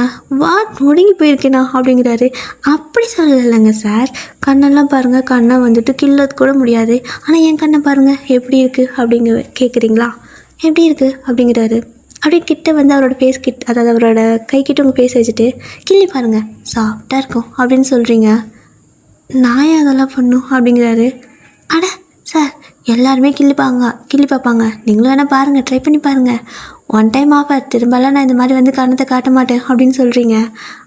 வாட் ஒடுங்கி போயிருக்கேனா அப்படிங்கிறாரு. அப்படி சொல்லலைங்க சார், கண்ணெல்லாம் பாருங்கள், கண்ணை வந்துட்டு கிள்ளது கூட முடியாது, ஆனால் என் கண்ணை பாருங்கள் எப்படி இருக்குது அப்படிங்க கேட்குறீங்களா, எப்படி இருக்குது அப்படிங்கிறாரு. அப்படியே கிட்ட வந்து அவரோட ஃபேஸ் கிட்ட, அதாவது அவரோட கைக்கிட்ட உங்கள் ஃபேஸ் வச்சுட்டு கிள்ளி பாருங்கள் சாஃப்டாக இருக்கும் அப்படின்னு சொல்கிறீங்க. நான் ஏன் அதெல்லாம் பண்ணும் அப்படிங்கிறாரு. அட சார் எல்லாருமே கிள்ளி பார்ப்பாங்க. நீங்களும் வேணால் பாருங்கள், ட்ரை பண்ணி பாருங்கள். ஒன் டைம் ஆஃபர், திரும்பலாம் நான் இந்த மாதிரி வந்து கண்ணத்தை காட்ட மாட்டேன் அப்படின்னு சொல்கிறீங்க.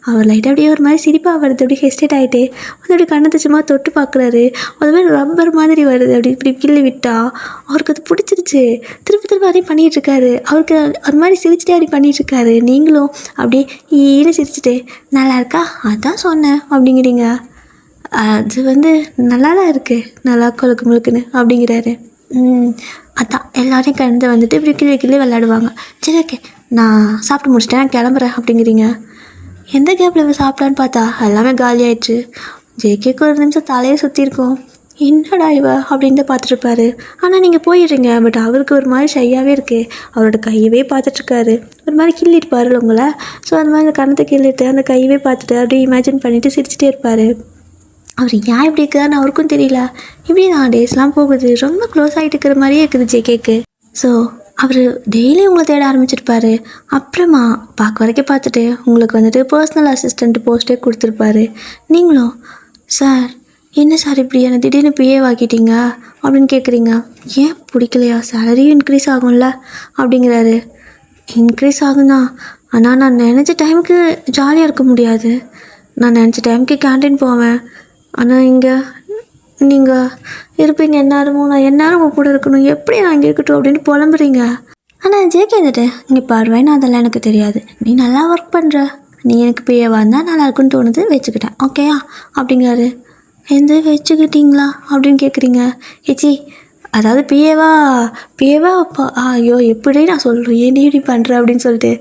அவர் லைட்டாக அப்படியே ஒரு மாதிரி சிரிப்பாக வருது, அப்படியே ஹெஸ்டேட் ஆகிட்டு வந்து அப்படி கண்ணத்தை சும்மா தொட்டு பார்க்குறாரு. அது மாதிரி ரப்பர் மாதிரி வருது, அப்படி இப்படி கிள்ளி விட்டா அவருக்கு அது பிடிச்சிருச்சு. திரும்ப அதே பண்ணிகிட்ருக்காரு. அவருக்கு அது மாதிரி சிரிச்சுட்டே அப்படி பண்ணிகிட்ருக்காரு. நீங்களும் அப்படியே ஈன்னு சிரிச்சுட்டு நல்லா இருக்கா, அதான் சொன்னேன் அப்படிங்கிறீங்க. அது வந்து நல்லா தான் இருக்குது, நல்லா கொழுக்கு முழுக்குன்னு அப்படிங்கிறாரு. அதான் எல்லோரையும் கலந்து வந்துட்டு இப்படி கிள்ளி விளையாடுவாங்க. சரி ஓகே, நான் சாப்பிட்டு முடிச்சிட்டேன், நான் கிளம்புறேன் அப்படிங்கிறீங்க. எந்த கேப்பில் இவ சாப்பிட்டான்னு பார்த்தா எல்லாமே காலி ஆயிடுச்சு. ஜேகேக்கு ஒரு நிமிஷம் தலையை சுற்றிருக்கோம். என்னடா இவ அப்படின்னு பார்த்துட்ருப்பாரு. ஆனால் நீங்கள் போயிடுறீங்க. பட் அவருக்கு ஒரு மாதிரி ஷையாகவே இருக்குது. அவரோட கையவே பார்த்துட்ருக்காரு. ஒரு மாதிரி கிள்ளிட்டு உங்களை. ஸோ அந்த மாதிரி அந்த கணத்தை கிள்ளிட்டு அந்த கையவே பார்த்துட்டு அப்படியே இமேஜின் பண்ணிவிட்டு சிரிச்சிட்டே இருப்பார். அவர் ஏன் இப்படி இருக்காருன்னு அவருக்கும் தெரியல. இப்படி தான் டேஸ்லாம் போகுது. ரொம்ப க்ளோஸ் ஆகிட்டு இருக்கிற மாதிரியே இருக்குது ஜேகேக்கு. ஸோ அவர் டெய்லி உங்களை தேட ஆரம்பிச்சிருப்பார். அப்புறமா பார்க்க வரைக்கும் பார்த்துட்டு உங்களுக்கு வந்துட்டு பர்சனல் அசிஸ்டண்ட் போஸ்ட்டே கொடுத்துருப்பாரு. நீங்களும் சார் என்ன சார் இப்படி என்னை திடீர்னு பிஏ ஆக்கிட்டீங்க அப்படின்னு கேட்குறீங்க. ஏன் பிடிக்கலையா, சேலரியும் இன்க்ரீஸ் ஆகும்ல அப்படிங்கிறாரு. இன்க்ரீஸ் ஆகும்தான், ஆனால் நான் நினச்ச டைமுக்கு ஜாலியாக இருக்க முடியாது. நான் நினச்ச டைமுக்கு கேன்டீன் போவேன். ஆனால் இங்கே நீங்கள் இருப்பீங்க எந்நேரமும், நான் எந்நேரம் உங்கள் கூட இருக்கணும், எப்படி நான் இங்கே இருக்கட்டும் அப்படின்னு புலம்புறீங்க. ஆனால் ஜேகே இருந்துட்டு இங்கே பாடுவேன்னு அதெல்லாம் எனக்கு தெரியாது, நீ நல்லா ஒர்க் பண்ணுற, நீ எனக்கு பிஏவாக இருந்தால் நல்லா இருக்குன்னு தோணுது, வச்சுக்கிட்டேன் ஓகேயா அப்படிங்கிறாரு. எந்த வச்சுக்கிட்டீங்களா அப்படின்னு கேட்குறீங்க. ஏச்சி அதாவது பிஏவா ஐயோ எப்படி நான் சொல்கிறேன், ஏன் இப்படி பண்ணுற அப்படின்னு சொல்லிட்டு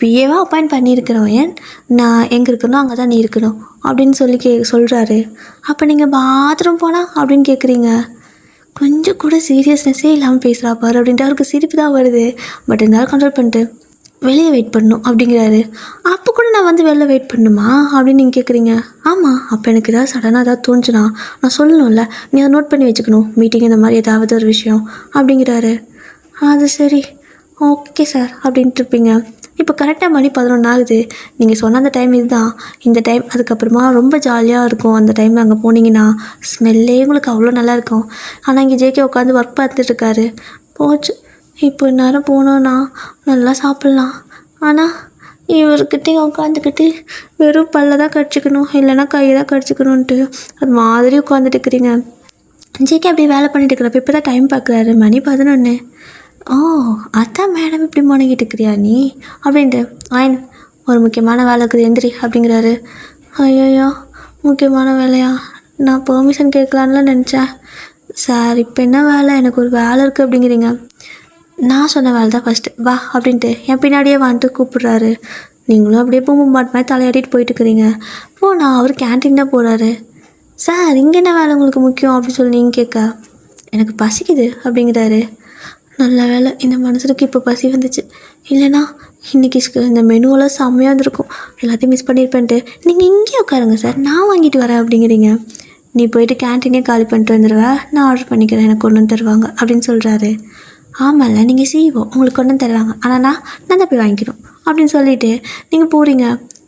பிஏவாக அப்பாயிண்ட் பண்ணியிருக்கிறவன் நான் எங்கே இருக்கணும் அங்கே தான் நீ இருக்கணும் அப்படின்னு சொல்லி சொல்கிறாரு. அப்போ நீங்கள் பாத்ரூம் போனால் அப்படின்னு கேட்குறீங்க. கொஞ்சம் கூட சீரியஸ்னஸே இல்லாமல் பேசுகிறா பாரு அப்படின்ட்டு அவருக்கு சிரிப்பு தான் வருது. பட் இருந்தாலும் கண்ட்ரோல் பண்ணிட்டு வெளியே வெயிட் பண்ணணும் அப்படிங்கிறாரு. அப்போ கூட நான் வந்து வெளில வெயிட் பண்ணணுமா அப்படின்னு நீங்கள் கேட்குறீங்க. ஆமாம், அப்போ எனக்கு ஏதாவது சடனாக ஏதாவது தோணுச்சுன்னா நான் சொல்லணும்ல, நீ அதை நோட் பண்ணி வச்சுக்கணும், மீட்டிங் இந்த மாதிரி ஏதாவது ஒரு விஷயம் அப்படிங்கிறாரு. அது சரி ஓகே சார் அப்படின்ட்டு இருப்பீங்க. இப்போ கரெக்டாக மணி 11 ஆகுது. நீங்கள் சொன்ன அந்த டைம் இதுதான், இந்த டைம். அதுக்கப்புறமா ரொம்ப ஜாலியாக இருக்கும் அந்த டைமில் அங்கே போனீங்கன்னா. ஸ்மெல்லே உங்களுக்கு அவ்வளோ நல்லா இருக்கும். ஆனால் இங்கே ஜேகே உட்காந்து ஒர்க் பார்த்துட்ருக்காரு. போச்சு, இப்போ நேரம் போனோன்னா நல்லா சாப்பிட்லாம். ஆனால் இவர்கிட்டே உட்காந்துக்கிட்டு வெறும் பல்ல தான் கடிச்சிக்கணும், இல்லைன்னா கையை தான் கடிச்சிக்கணுன்ட்டு அது மாதிரி உட்காந்துட்டு இருக்கிறீங்க. ஜேகே அப்படியே வேலை பண்ணிட்டு இருக்கிறப்ப இப்போ தான் டைம் பார்க்குறாரு. மணி 11. ஓ அதான் மேடம் இப்படி முணங்கிட்டு இருக்கிறியா நீ அப்படின்ட்டு ஆயின் ஒரு முக்கியமான வேலை இருக்குது எந்திரி அப்படிங்கிறாரு. ஐயோ முக்கியமான வேலையா, நான் பெர்மிஷன் கேட்கலான்லாம் நினச்சேன் சார். இப்போ என்ன வேலை, எனக்கு ஒரு வேலை இருக்குது அப்படிங்கிறீங்க. நான் சொன்ன வேலை தான் ஃபஸ்ட்டு வா அப்படின்ட்டு என் பின்னாடியே வந்துட்டு கூப்பிட்றாரு. நீங்களும் அப்படியே பூம்பு மாட்டு மாதிரி தலையாடிட்டு போயிட்டுருக்கிறீங்க. போனால் அவர் கேன்டீன் தான் போகிறாரு. சார் இங்கே என்ன வேலை உங்களுக்கு முக்கியம் அப்படின்னு சொல்லி நீங்கள் கேட்க, எனக்கு பசிக்குது அப்படிங்கிறாரு. நல்ல வேலை இந்த மனுஷனுக்கு இப்போ பசி வந்துச்சு, இல்லைனா இன்றைக்கி இந்த மெனுவெல்லாம் செம்மையாக இருந்திருக்கும், எல்லாத்தையும் மிஸ் பண்ணியிருப்பேன்ட்டு. நீங்கள் இங்கேயே உட்காருங்க சார், நான் வாங்கிட்டு வரேன் அப்படிங்கிறீங்க. நீ போயிட்டு கேன்டீனே காலி பண்ணிட்டு வந்துடுவேன், நான் ஆர்டர் பண்ணிக்கிறேன், எனக்கு கொண்டு வந்து தருவாங்க அப்படின்னு சொல்கிறாரு. ஆமாம்ல, நீங்கள் செய்வோம், உங்களுக்கு கொண்டு வந்து தருவாங்க, ஆனால் நான் தான் போய் வாங்கிக்கணும் அப்படின்னு சொல்லிவிட்டு நீங்கள் போகிறீங்க.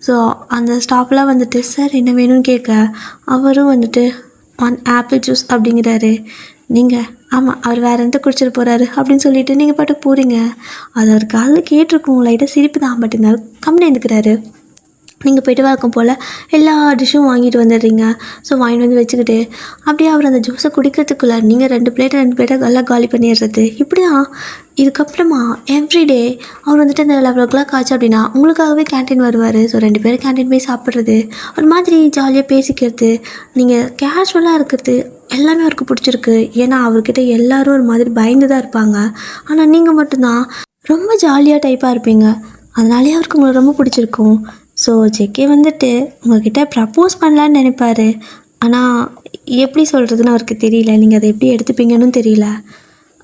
ஸோ அந்த ஸ்டாஃப்லாம் வந்துட்டு சார் என்ன வேணும்னு கேட்க, அவரும் வந்துட்டு 1 ஆப்பிள் ஜூஸ் அப்படிங்கிறாரு. நீங்கள் ஆமாம் அவர் வேறு எந்த குடிச்சிட்டு போகிறாரு அப்படின்னு சொல்லிவிட்டு நீங்கள் பாட்டுக்கு போகிறீங்க. அது அவர் காதில் கேட்டிருக்கும், லைட்டாக சிரிப்பு தான். பட் இருந்தாலும் கம்முன்னு இருந்துக்கிறாரு. நீங்கள் போய்ட்டு வழக்கம் போல் எல்லா டிஷ்ஷும் வாங்கிட்டு வந்துடுறீங்க. ஸோ வாங்கிட்டு வந்து வச்சுக்கிட்டு அப்படியே அவர் அந்த ஜூஸை குடிக்கிறதுக்குள்ளே நீங்கள் 2 பிளேட்டை எல்லாம் காலி பண்ணிடுறது. இப்படி தான் இதுக்கப்புறமா எவ்ரிடே அவர் வந்துட்டு அந்த 11 o'clock ஆச்சு அப்படின்னா உங்களுக்காகவே கேன்டீன் வருவார். ஸோ 2 பேரும் கேன்டீன் போய் சாப்பிட்றது, ஒரு மாதிரி ஜாலியாக பேசிக்கிறது, நீங்கள் கேஷுவலாக இருக்கிறது எல்லாமே அவருக்கு பிடிச்சிருக்கு. ஏன்னா அவர்கிட்ட எல்லோரும் ஒரு மாதிரி பயந்து தான் இருப்பாங்க. ஆனால் நீங்கள் மட்டும்தான் ரொம்ப ஜாலியாக டைப்பாக இருப்பீங்க. அதனாலே அவருக்கு உங்களை ரொம்ப பிடிச்சிருக்கும். ஸோ ஜேகே வந்துட்டு உங்கள்கிட்ட ப்ரப்போஸ் பண்ணலான்னு நினைப்பார். ஆனால் எப்படி சொல்கிறதுன்னு அவருக்கு தெரியல, நீங்கள் அதை எப்படி எடுத்துப்பீங்கன்னு தெரியல.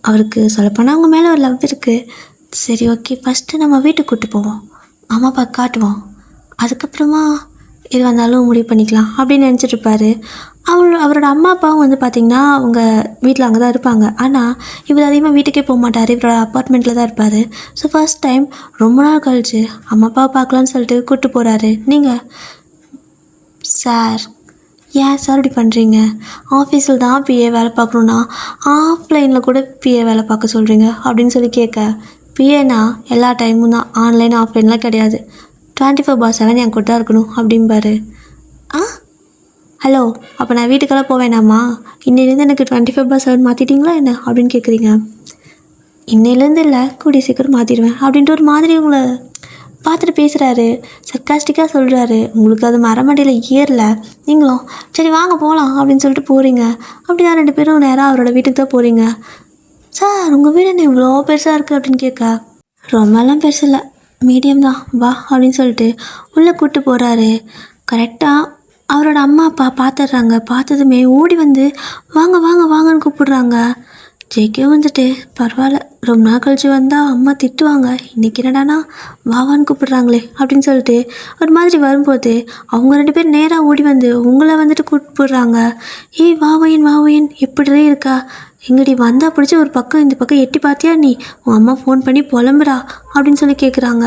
அவருக்கு சொல்லப்போனால் அவங்க மேலே ஒரு லவ் இருக்குது. சரி ஓகே, ஃபஸ்ட்டு நம்ம வீட்டுக்கு கூப்பிட்டு போவோம், அம்மா அப்பா காட்டுவோம், அதுக்கப்புறமா எது வந்தாலும் முடிவு பண்ணிக்கலாம் அப்படின்னு நினச்சிட்ருப்பாரு. அவரோட அம்மா அப்பாவும் வந்து பார்த்திங்கன்னா அவங்க வீட்டில் அங்கே தான் இருப்பாங்க. ஆனால் இவர் அதிகமாக வீட்டுக்கே போக மாட்டார், இவரோட அப்பார்ட்மெண்ட்டில் தான் இருப்பார். ஸோ ஃபர்ஸ்ட் டைம் ரொம்ப நாள் கழிச்சு அம்மா அப்பாவை பார்க்கலான்னு சொல்லிட்டு கூப்பிட்டு போகிறாரு. நீங்கள் சார் ஏன் சார் இப்படி பண்ணுறீங்க? ஆஃபீஸில் தான் பிஏ வேலை பார்க்கணுன்னா ஆஃப்லைனில் கூட பிஏ வேலை பார்க்க சொல்கிறீங்க அப்படின்னு சொல்லி கேட்க, பிஏனா எல்லா டைமும் தான், ஆன்லைன் ஆஃப்லைன்லாம் கிடையாது, 24/7 என் கூட தான் இருக்கணும் அப்படிம்பாரு. ஆ ஹலோ, அப்போ நான் வீட்டுக்கெல்லாம் போவேனாம்மா? இன்னிலேருந்து எனக்கு 24/7 மாற்றிட்டீங்களா என்ன அப்படின்னு கேட்குறீங்க. இன்னையிலேருந்து இல்லை, கூடிய சீக்கிரம் மாற்றிடுவேன் அப்படின்ட்டு ஒரு மாதிரி உங்களை பார்த்துட்டு பேசுகிறாரு, சர்க்காஸ்டிக்காக சொல்கிறாரு. உங்களுக்கு அது மரமண்டையில் ஏறல. நீங்களும் சரி வாங்க போகலாம் அப்படின்னு சொல்லிட்டு போகிறீங்க. அப்படி தான் 2 பேரும் நேராக அவரோட வீட்டுக்கு தான் போகிறீங்க. சார் உங்கள் வீடு என்ன இவ்வளோ பெருசாக இருக்குது அப்படின்னு கேட்க, ரொம்பலாம் பெருசு இல்லை, மீடியம் தான், வா அப்படின்னு சொல்லிட்டு உள்ளே கூப்பிட்டு போகிறாரு. கரெக்டாக அவரோட அம்மா அப்பா பார்த்துடுறாங்க. பார்த்ததுமே ஓடி வந்து வாங்க வாங்க வாங்கன்னு கூப்பிடுறாங்க. ஜேகே வந்துட்டு பரவாயில்ல, ரொம்ப நாள் கழிச்சு வந்தால் அம்மா திட்டுவாங்க, இன்றைக்கி என்னடானா வாவான்னு கூப்பிடுறாங்களே அப்படின்னு சொல்லிட்டு ஒரு மாதிரி வரும்போது அவங்க 2 பேர் நேராக ஓடி வந்து உங்களை வந்துட்டு கூப்பிடுறாங்க. ஏய் வாவையன் வாவையன் எப்படியே இருக்கா, எங்கடி வந்தால் பிடிச்சி ஒரு பக்கம் இந்த பக்கம் எட்டி பார்த்தியா நீ, உன் அம்மா ஃபோன் பண்ணி புலம்புறா அப்படின்னு சொல்லி கேட்குறாங்க.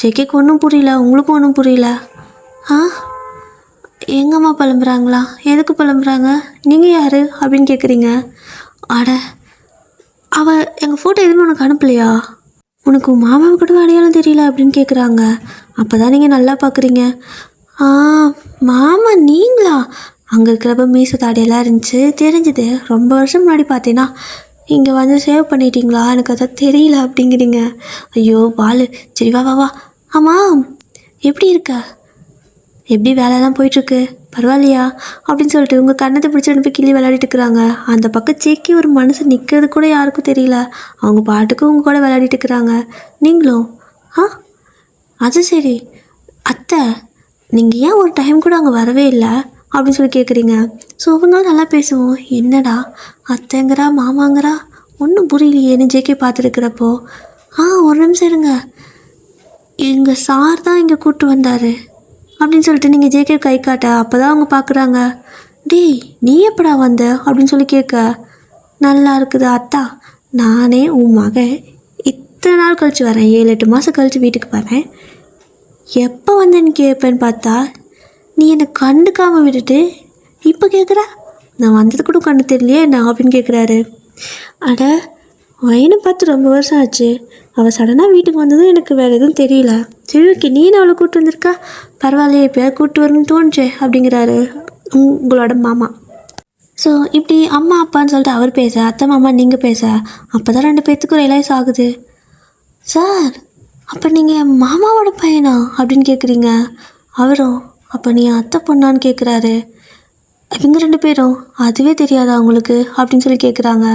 ஜேகேக்கு ஒன்றும் புரியல, உங்களுக்கும் ஒன்றும் புரியல. ஆ எங்கள் அம்மா புலம்புறாங்களா? எதுக்கு புலம்புறாங்க? நீங்கள் யார் அப்படின்னு கேட்குறீங்க. அட அவள் எங்கள் ஃபோட்டோ எதுவுமே உனக்கு அனுப்பலையா? உனக்கு உன் மாமாவை கூட அடையாளம் தெரியல அப்படின்னு கேட்குறாங்க. அப்போ தான் நீங்கள் நல்லா பார்க்குறீங்க. ஆ மாமா நீங்களா? அங்கே இருக்கிறப்ப மீச தாடியெல்லாம் இருந்துச்சு, தெரிஞ்சுது. ரொம்ப வருஷம் முன்னாடி பார்த்தீங்கன்னா இங்கே வந்து சேவ் பண்ணிட்டீங்களா, எனக்கு அதான் தெரியல அப்படிங்கிறீங்க. ஐயோ பாலு, சரி வா வா வா. ஆமாம் எப்படி இருக்க, எப்படி வேலையெல்லாம் போயிட்டுருக்கு, பரவாயில்லையா அப்படின்னு சொல்லிட்டு உங்கள் கண்ணத்தை பிடிச்சி அனுப்பி கிள்ளி விளையாடிட்டு இருக்கிறாங்க. அந்த பக்கம் சேக்கி ஒரு மனசு நிற்கிறது கூட யாருக்கும் தெரியல. அவங்க பாட்டுக்கு உங்கள் கூட விளையாடிட்டு இருக்கிறாங்க. நீங்களும் ஆ அது சரி அத்தை, நீங்கள் ஏன் ஒரு டைம் கூட அங்கே வரவே இல்லை அப்படின்னு சொல்லி கேட்குறீங்க. ஸோ அவங்களும் நல்லா பேசுவோம். என்னடா அத்தைங்கிறா மாமாங்கிறா ஒன்றும் புரியலையேன்னு ஜேகே பார்த்துருக்கிறப்போ, ஒரு நிமிஷம் இருங்க, எங்கள் சார் தான் இங்கே கூப்பிட்டு வந்தார் அப்படின்னு சொல்லிட்டு நீங்கள் ஜேகே கை காட்ட, அப்போ தான் அவங்க பார்க்குறாங்க. டேய் நீ எப்படா வந்த அப்படின்னு சொல்லி கேட்க, நல்லா இருக்குது அத்தா, நானே உன் மகன் இத்தனை நாள் கழிச்சு வரேன், 7-8 மாதம் கழிச்சு வீட்டுக்கு வரேன், எப்போ வந்தேன்னு கேட்பேன்னு பார்த்தா நீ என்னை கண்டுக்காமல் விட்டுட்டு இப்போ கேட்குற, நான் வந்தது கூட கண்டு தெரியலையே என்ன அப்படின்னு கேட்குறாரு. அட வயனை பார்த்து ரொம்ப வருஷம் ஆச்சு, அவள் சடனாக வீட்டுக்கு வந்ததும் எனக்கு வேறு எதுவும் தெரியல, சரி ஓகே நீ அவளை கூப்பிட்டு வந்திருக்கா, பரவாயில்லையே எப்போயாவது கூப்பிட்டு வரணும்னு தோணுச்சே அப்படிங்கிறாரு உங்களோட மாமா. ஸோ இப்படி அம்மா அப்பான்னு சொல்லிட்டு அவர் பேச, அத்தை மாமா நீங்கள் பேச, அப்போ தான் 2 பேர்த்துக்கும் ரியலைஸ் ஆகுது. சார் அப்போ நீங்கள் மாமாவோட பையனா அப்படின்னு கேட்குறீங்க. அவரும் அப்போ நீ அத்தை பொண்ணான்னு கேட்குறாரு. இவங்க 2 பேரும் அதுவே தெரியாதா உங்களுக்கு அப்படின்னு சொல்லி கேட்குறாங்க.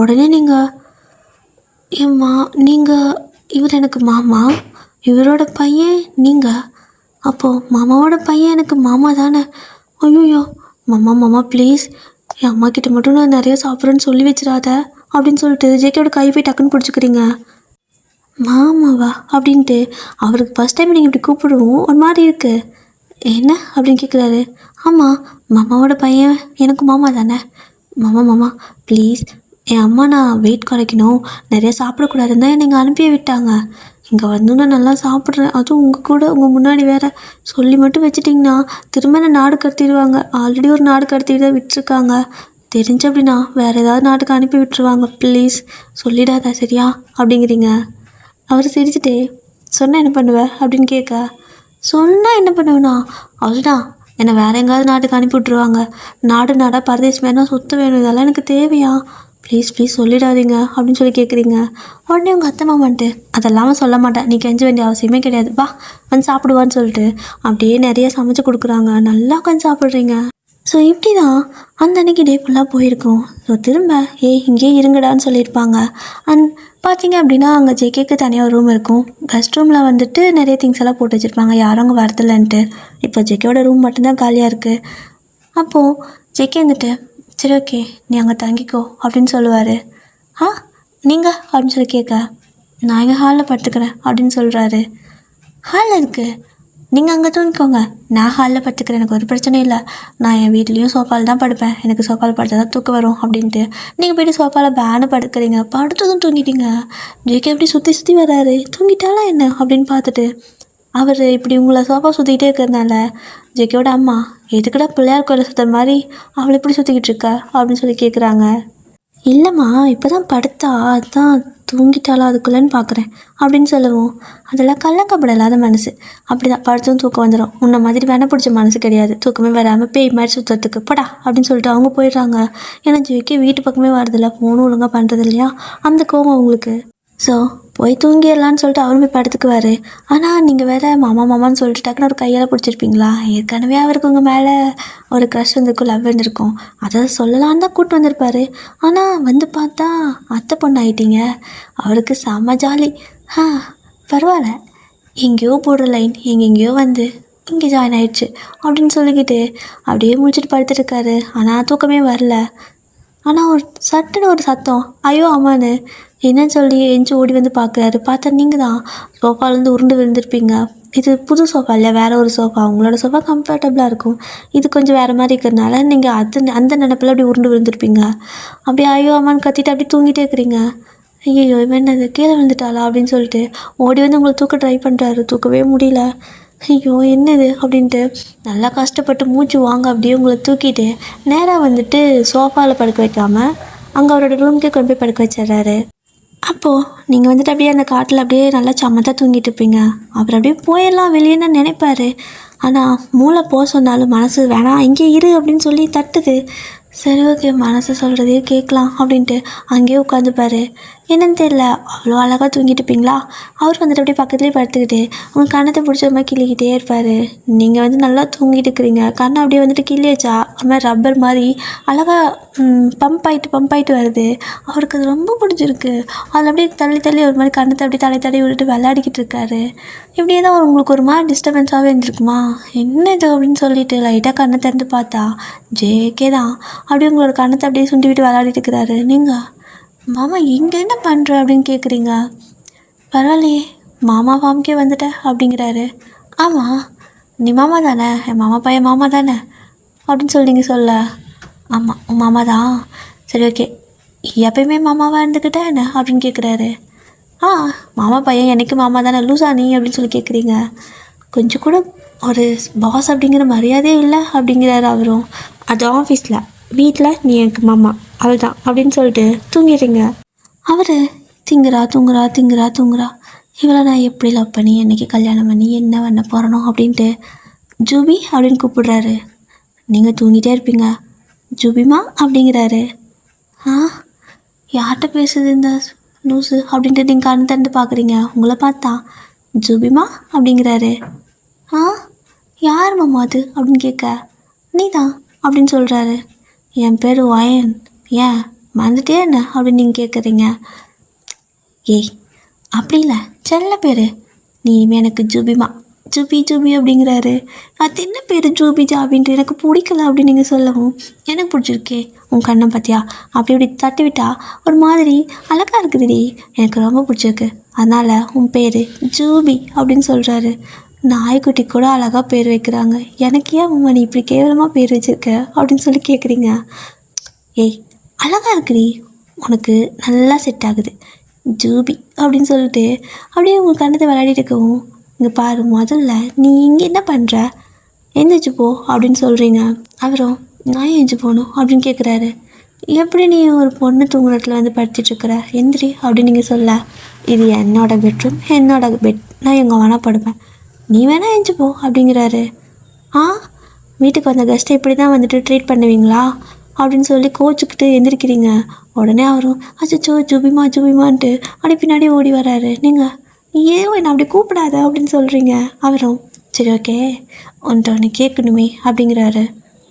உடனே நீங்கள் இவர் எனக்கு மாமா, இவரோட பையன் நீங்கள், அப்போது மாமாவோட பையன் எனக்கு மாமா தானே? ஐயோ மாமா மாமா ப்ளீஸ் என் அம்மா கிட்ட மட்டும் நான் நிறைய சாப்பிட்றேன்னு சொல்லி வச்சிடாத அப்படின்னு சொல்லிட்டு ஜேகேயோட கை போய் டக்குன்னு பிடிச்சிக்கிறீங்க. மாமாவா அப்படின்ட்டு அவருக்கு ஃபஸ்ட் டைம் நீங்கள் இப்படி கூப்பிடுவோம் ஒரு மாதிரி இருக்குது. என்ன அப்படின்னு கேட்குறாரு. ஆமாம் மாமாவோட பையன் எனக்கு மாமா தானே. மாமா மாமா ப்ளீஸ், என் அம்மா நான் வெயிட் குறைக்கணும், நிறைய சாப்பிடக்கூடாதுன்னு தான் என்னை அனுப்பியே விட்டாங்க. இங்கே வந்து நான் நல்லா சாப்பிட்றேன், அதுவும் உங்கள் கூட உங்கள் முன்னாடி வேறு சொல்லி மட்டும் வச்சுட்டிங்கன்னா திரும்ப நான் நாடு கடத்திடுவாங்க. ஆல்ரெடி ஒரு நாடு கடத்திட்டு தான் விட்டுருக்காங்க, தெரிஞ்சு அப்படின்னா வேறு ஏதாவது நாட்டுக்கு அனுப்பி விட்டுருவாங்க, ப்ளீஸ் சொல்லிடாத சரியா அப்படிங்கிறீங்க. அவர் சிரிச்சுட்டே சொன்னால் என்ன பண்ணுவேன் அப்படின்னு கேட்க, சொன்னால் என்ன பண்ணுவேண்ணா அவ்வளோதான், என்னை வேறு எங்கேயாவது நாட்டுக்கு அனுப்பி விட்ருவாங்க, நாடாக பரதேசம் வேணும், சொத்து வேணும், இதெல்லாம் எனக்கு தேவையா, ப்ளீஸ் ப்ளீஸ் சொல்லிடாதீங்க அப்படின்னு சொல்லி கேட்குறீங்க. உடனே உங்கள் அத்தை மாமான்ட்டு அதெல்லாம் சொல்ல மாட்டேன், நீ கெஞ்ச வேண்டிய அவசியமே கிடையாது, வா வந்து சாப்பிடுவான்னு சொல்லிட்டு அப்படியே நிறைய சமைச்சு கொடுக்குறாங்க. நல்லா உட்காந்து சாப்பிட்றீங்க. ஸோ இப்படி தான் அந்த அன்றைக்கி டே ஃபுல்லாக போயிருக்கும். ஸோ திரும்ப இங்கேயே இருங்கடான்னு சொல்லியிருப்பாங்க. அண்ட் பார்த்தீங்க அப்படின்னா அங்கே ஜேகேக்கு தனியாக ஒரு ரூம் இருக்கும். கெஸ்ட் ரூமில் வந்துட்டு நிறைய திங்ஸ் எல்லாம் போட்டு வச்சுருப்பாங்க, யாரும் அங்கே வரதில்லன்ட்டு. இப்போ ஜேகேவோட ரூம் மட்டும்தான் காலியாக இருக்குது. அப்போது ஜேகே வந்துட்டு சரி ஓகே நீ அங்கே தங்கிக்கோ அப்படின்னு சொல்லுவார். நீங்கள் அப்படின்னு சொல்லி கேட்க, நான் எங்கள் ஹாலில் படுத்துக்கிறேன் அப்படின்னு சொல்கிறாரு. ஹாலில் இருக்குது, நீங்கள் அங்கே தூங்கிக்கோங்க, நான் ஹாலில் படுத்துக்கிறேன், எனக்கு ஒரு பிரச்சனையும் இல்லை, நான் என் வீட்லேயும் சோஃபாவில் தான் படுப்பேன், எனக்கு சோஃபாவில் படுத்தா தான் தூக்கம் வரும் அப்படின்ட்டு நீங்கள் போய்ட்டு சோஃபாவில் பேனு படுக்கிறீங்க. படுத்ததும் தூங்கிட்டீங்க. ஜேகே எப்படி சுற்றி சுற்றி வராரு, தூங்கிட்டாலாம் என்ன அப்படின்னு பார்த்துட்டு அவர் இப்படி உங்களை சோஃபா சுற்றிக்கிட்டே இருக்கிறதுனால ஜேகேவோட அம்மா எதுக்குடா பிள்ளையார் கோயிலை சுற்றுற மாதிரி அவளை இப்படி சுற்றிக்கிட்டு இருக்கா அப்படின்னு சொல்லி கேட்குறாங்க. இல்லைம்மா இப்போ தான் படுத்தா, அதுதான் தூங்கிட்டாளா அதுக்குள்ளேன்னு பார்க்குறேன் அப்படின்னு சொல்லவும், அதெல்லாம் கள்ளக்கப்பட இல்லாத மனசு. அப்படி தான் படுத்தும் தூக்கம் வந்துடும். உன்னை மாதிரி வேணா பிடிச்ச மனசு கிடையாது, தூக்கமே வராமல் பேய் மாதிரி சுற்றுறதுக்கு படா அப்படின்னு சொல்லிட்டு அவங்க போயிடுறாங்க. ஏன்னா ஜேகே வீட்டு பக்கமே வரதில்ல, ஃபோனும் ஒழுங்காக பண்ணுறது இல்லையா, அந்த கோவம் அவங்களுக்கு. ஸோ போய் தூங்கிடலான்னு சொல்லிட்டு அவரும் போய் படுத்துக்குவார். ஆனால் நீங்கள் வேறு மாமா மாமான்னு சொல்லிட்டு டக்குன்னு ஒரு கையால் பிடிச்சிருப்பீங்களா? ஏற்கனவே அவருக்கு உங்கள் மேலே ஒரு க்ரஷ் வந்திருக்கும், லவ் இருந்திருக்கும். அதை சொல்லலான்னு தான் கூப்பிட்டு வந்திருப்பார். ஆனால் வந்து பார்த்தா அத்தை பொண்ணு ஆகிட்டீங்க. அவருக்கு செம்ம ஜாலி. பரவாயில்ல, எங்கேயோ போடுற லைன் எங்கெங்கேயோ வந்து இங்கே ஜாயின் ஆயிடுச்சு அப்படின்னு சொல்லிக்கிட்டு அப்படியே முடிச்சுட்டு படுத்துருக்காரு. ஆனால் தூக்கமே வரல. ஆனால் ஒரு சட்டுன்னு ஒரு சத்தம், ஐயோ அம்மான்னு என்னன்னு சொல்லி எஞ்சி ஓடி வந்து பார்க்குறாரு. பார்த்தா நீங்கள் தான் சோஃபாலேருந்து உருண்டு விழுந்திருப்பீங்க. இது புது சோஃபா இல்லை, வேறு ஒரு சோஃபா. உங்களோட சோஃபா கம்ஃபர்டபுளாக இருக்கும், இது கொஞ்சம் வேறு மாதிரி இருக்கிறதுனால நீங்கள் அந்த நினைப்பில் அப்படி உருண்டு விழுந்திருப்பீங்க. அப்படியே ஐயோ அம்மான்னு கத்திட்டு அப்படி தூங்கிட்டே இருக்கிறீங்க. ஐயோ இவன் அது கீழே விழுந்துட்டாளா அப்படின்னு சொல்லிட்டு ஓடி வந்து உங்களை தூக்க ட்ரை பண்ணுறாரு. தூக்கவே முடியல. ஐயோ என்னது அப்படின்ட்டு நல்லா கஷ்டப்பட்டு மூச்சு வாங்க அப்படியே உங்களை தூக்கிட்டு நேராக வந்துட்டு சோஃபாவில் படுக்க வைக்காமல் அங்கே அவரோட ரூமுக்கே கொண்டு போய் படுக்க வச்சிட்றாரு. அப்போது நீங்கள் வந்துட்டு அப்படியே அந்த காட்டில் அப்படியே நல்லா சமத்தாக தூங்கிட்டு இருப்பீங்க. அப்புறம் அப்படியே போயிடலாம் வெளியேன்னு நினைப்பாரு. ஆனால் மூளை போக சொன்னாலும் மனசு வேணாம் இங்கே இரு அப்படின்னு சொல்லி தட்டுது. சரி ஓகே, மனசு சொல்கிறதே கேட்கலாம் அப்படின்ட்டு அங்கேயே உட்காந்துப்பார். என்னன்னு தெரியல, அவ்வளோ அழகாக தூங்கிட்டு இருப்பீங்களா. அவர் வந்துட்டு அப்படியே பக்கத்துலேயே படுத்துக்கிட்டு உங்கள் கண்ணத்தை பிடிச்ச மாதிரி கிள்ளிக்கிட்டே இருப்பார். நீங்கள் வந்து நல்லா தூங்கிட்டு இருக்கிறீங்க, கண்ணை அப்படியே வந்துட்டு கிள்ளியாச்சா அது மாதிரி ரப்பர் மாதிரி அழகாக பம்ப் ஆகிட்டு வருது. அவருக்கு அது ரொம்ப பிடிச்சிருக்கு. அதில் அப்படியே தள்ளி ஒரு மாதிரி கண்ணத்தை அப்படியே தடை விட்டுட்டு விளையாடிக்கிட்டு இருக்காரு. இப்படியே தான் உங்களுக்கு ஒரு மாதிரி டிஸ்டர்பன்ஸாகவே இருந்திருக்குமா, என்ன இது அப்படின்னு சொல்லிட்டு லைட்டாக கண்ணை திறந்து பார்த்தா ஜேகே தான் அப்படியே உங்களோட கண்ணத்தை அப்படியே சுண்டி விட்டு விளையாடிட்டு இருக்கிறாரு. நீங்கள் மாமா இங்கே என்ன பண்ணுற அப்படின்னு கேட்குறீங்க. பரவாயில்லையே, மாமா ஃபார்முக்கே வந்துட்டேன் அப்படிங்கிறாரு. ஆமாம், நீ மாமா தானே, என் மாமா பையன் மாமா தானே அப்படின்னு சொல்லி நீங்கள் சொல்ல. ஆமாம் உன் மாமா தான். சரி ஓகே, எப்பயுமே மாமாவாக இருந்துக்கிட்டே என்ன அப்படின்னு கேட்குறாரு. மாமா பையன் எனக்கு மாமா தானே, லூசா நீ அப்படின்னு சொல்லி கேட்குறீங்க. கொஞ்சம் கூட ஒரு பாஸ் அப்படிங்கிற மரியாதையே இல்லை அப்படிங்கிறாரு அவரும். அது ஆஃபீஸில், வீட்டில் நீ எனக்கு மாமா அவள் தான் அப்படின்னு சொல்லிட்டு தூங்கிடுறீங்க. அவர் திங்குறா. இவளை நான் எப்படி லவ் பண்ணி என்னைக்கு கல்யாணம் பண்ணி என்ன பண்ண போகிறனோ அப்படின்ட்டு ஜூபி அப்படின்னு கூப்பிடுறாரு. நீங்கள் தூங்கிட்டே இருப்பீங்க. ஜூபிமா அப்படிங்கிறாரு. யார்கிட்ட பேசுது இந்த லூஸு அப்படின்ட்டு நீங்கள் கண்ணு திறந்து பார்க்குறீங்க. உங்களை பார்த்தா ஜூபிமா அப்படிங்கிறாரு. யார் மாமா அது அப்படின்னு கேட்க, நீ தான் அப்படின்னு சொல்கிறாரு. என் பேர் வயன், ஏன் மறந்துட்டே என்ன அப்படின்னு நீங்கள் கேட்குறீங்க. ஏய் அப்படி இல்லை, செல்ல பேர், நீ இனிமேல் எனக்கு ஜூபிமா, ஜூபி அப்படிங்கிறாரு. அது என்ன பேர் ஜூபிஜா அப்படின்ட்டு எனக்கு பிடிக்கல அப்படின்னு நீங்கள் சொல்லவும், எனக்கு பிடிச்சிருக்கே உன் கண்ணை பார்த்தியா அப்படி தட்டி விட்டா ஒரு மாதிரி அழகாக இருக்குதுடி, எனக்கு ரொம்ப பிடிச்சிருக்கு, அதனால் உன் பேர் ஜூபி அப்படின்னு சொல்கிறாரு. நாய்க்குட்டி கூட அழகாக பேர் வைக்கிறாங்க, எனக்கு ஏன் அம்மா நீ இப்படி கேவலமாக பேர் வச்சுருக்க அப்படின்னு சொல்லி கேட்குறீங்க. ஏய் அழகாக இருக்குடி, உனக்கு நல்லா செட் ஆகுது ஜூபி அப்படின்னு சொல்லிட்டு அப்படியே உங்கள் கண்ணத்தை விளையாடிட்டு இருக்கவும், இங்கே பாரு முதல்ல நீ இங்கே என்ன பண்ணுற, எந்திரிச்சு போ அப்படின்னு சொல்கிறீங்க. அவரும் நான் எந்திரிச்சு போகணும் அப்படின்னு கேட்குறாரு. எப்படி நீ ஒரு பொண்ணு தூங்குறதுல வந்து படுத்துட்ருக்குற, எந்திரி அப்படின்னு நீங்கள் சொல்ல, இது என்னோடய பெட்ரூம், என்னோடய பெட், நான் எங்கே வேணால் படுப்பேன், நீ வேணால் எந்திரிச்சு போ அப்படிங்கிறாரு. வீட்டுக்கு வந்த கெஸ்ட்டை இப்படி தான் வந்துட்டு ட்ரீட் பண்ணுவீங்களா அப்படின்னு சொல்லி கோச்சுக்கிட்டு எந்திரிக்கிறீங்க. உடனே அவரும் அச்சோ ஜூபிமான்ட்டு அப்படி பின்னாடி ஓடி வராரு. நீங்கள் ஏன் என்னை அப்படி கூப்பிடாத அப்படின்னு சொல்கிறீங்க. அவரும் சரி ஓகே உன்ட்ட ஒன்று கேட்கணுமே அப்படிங்கிறாரு.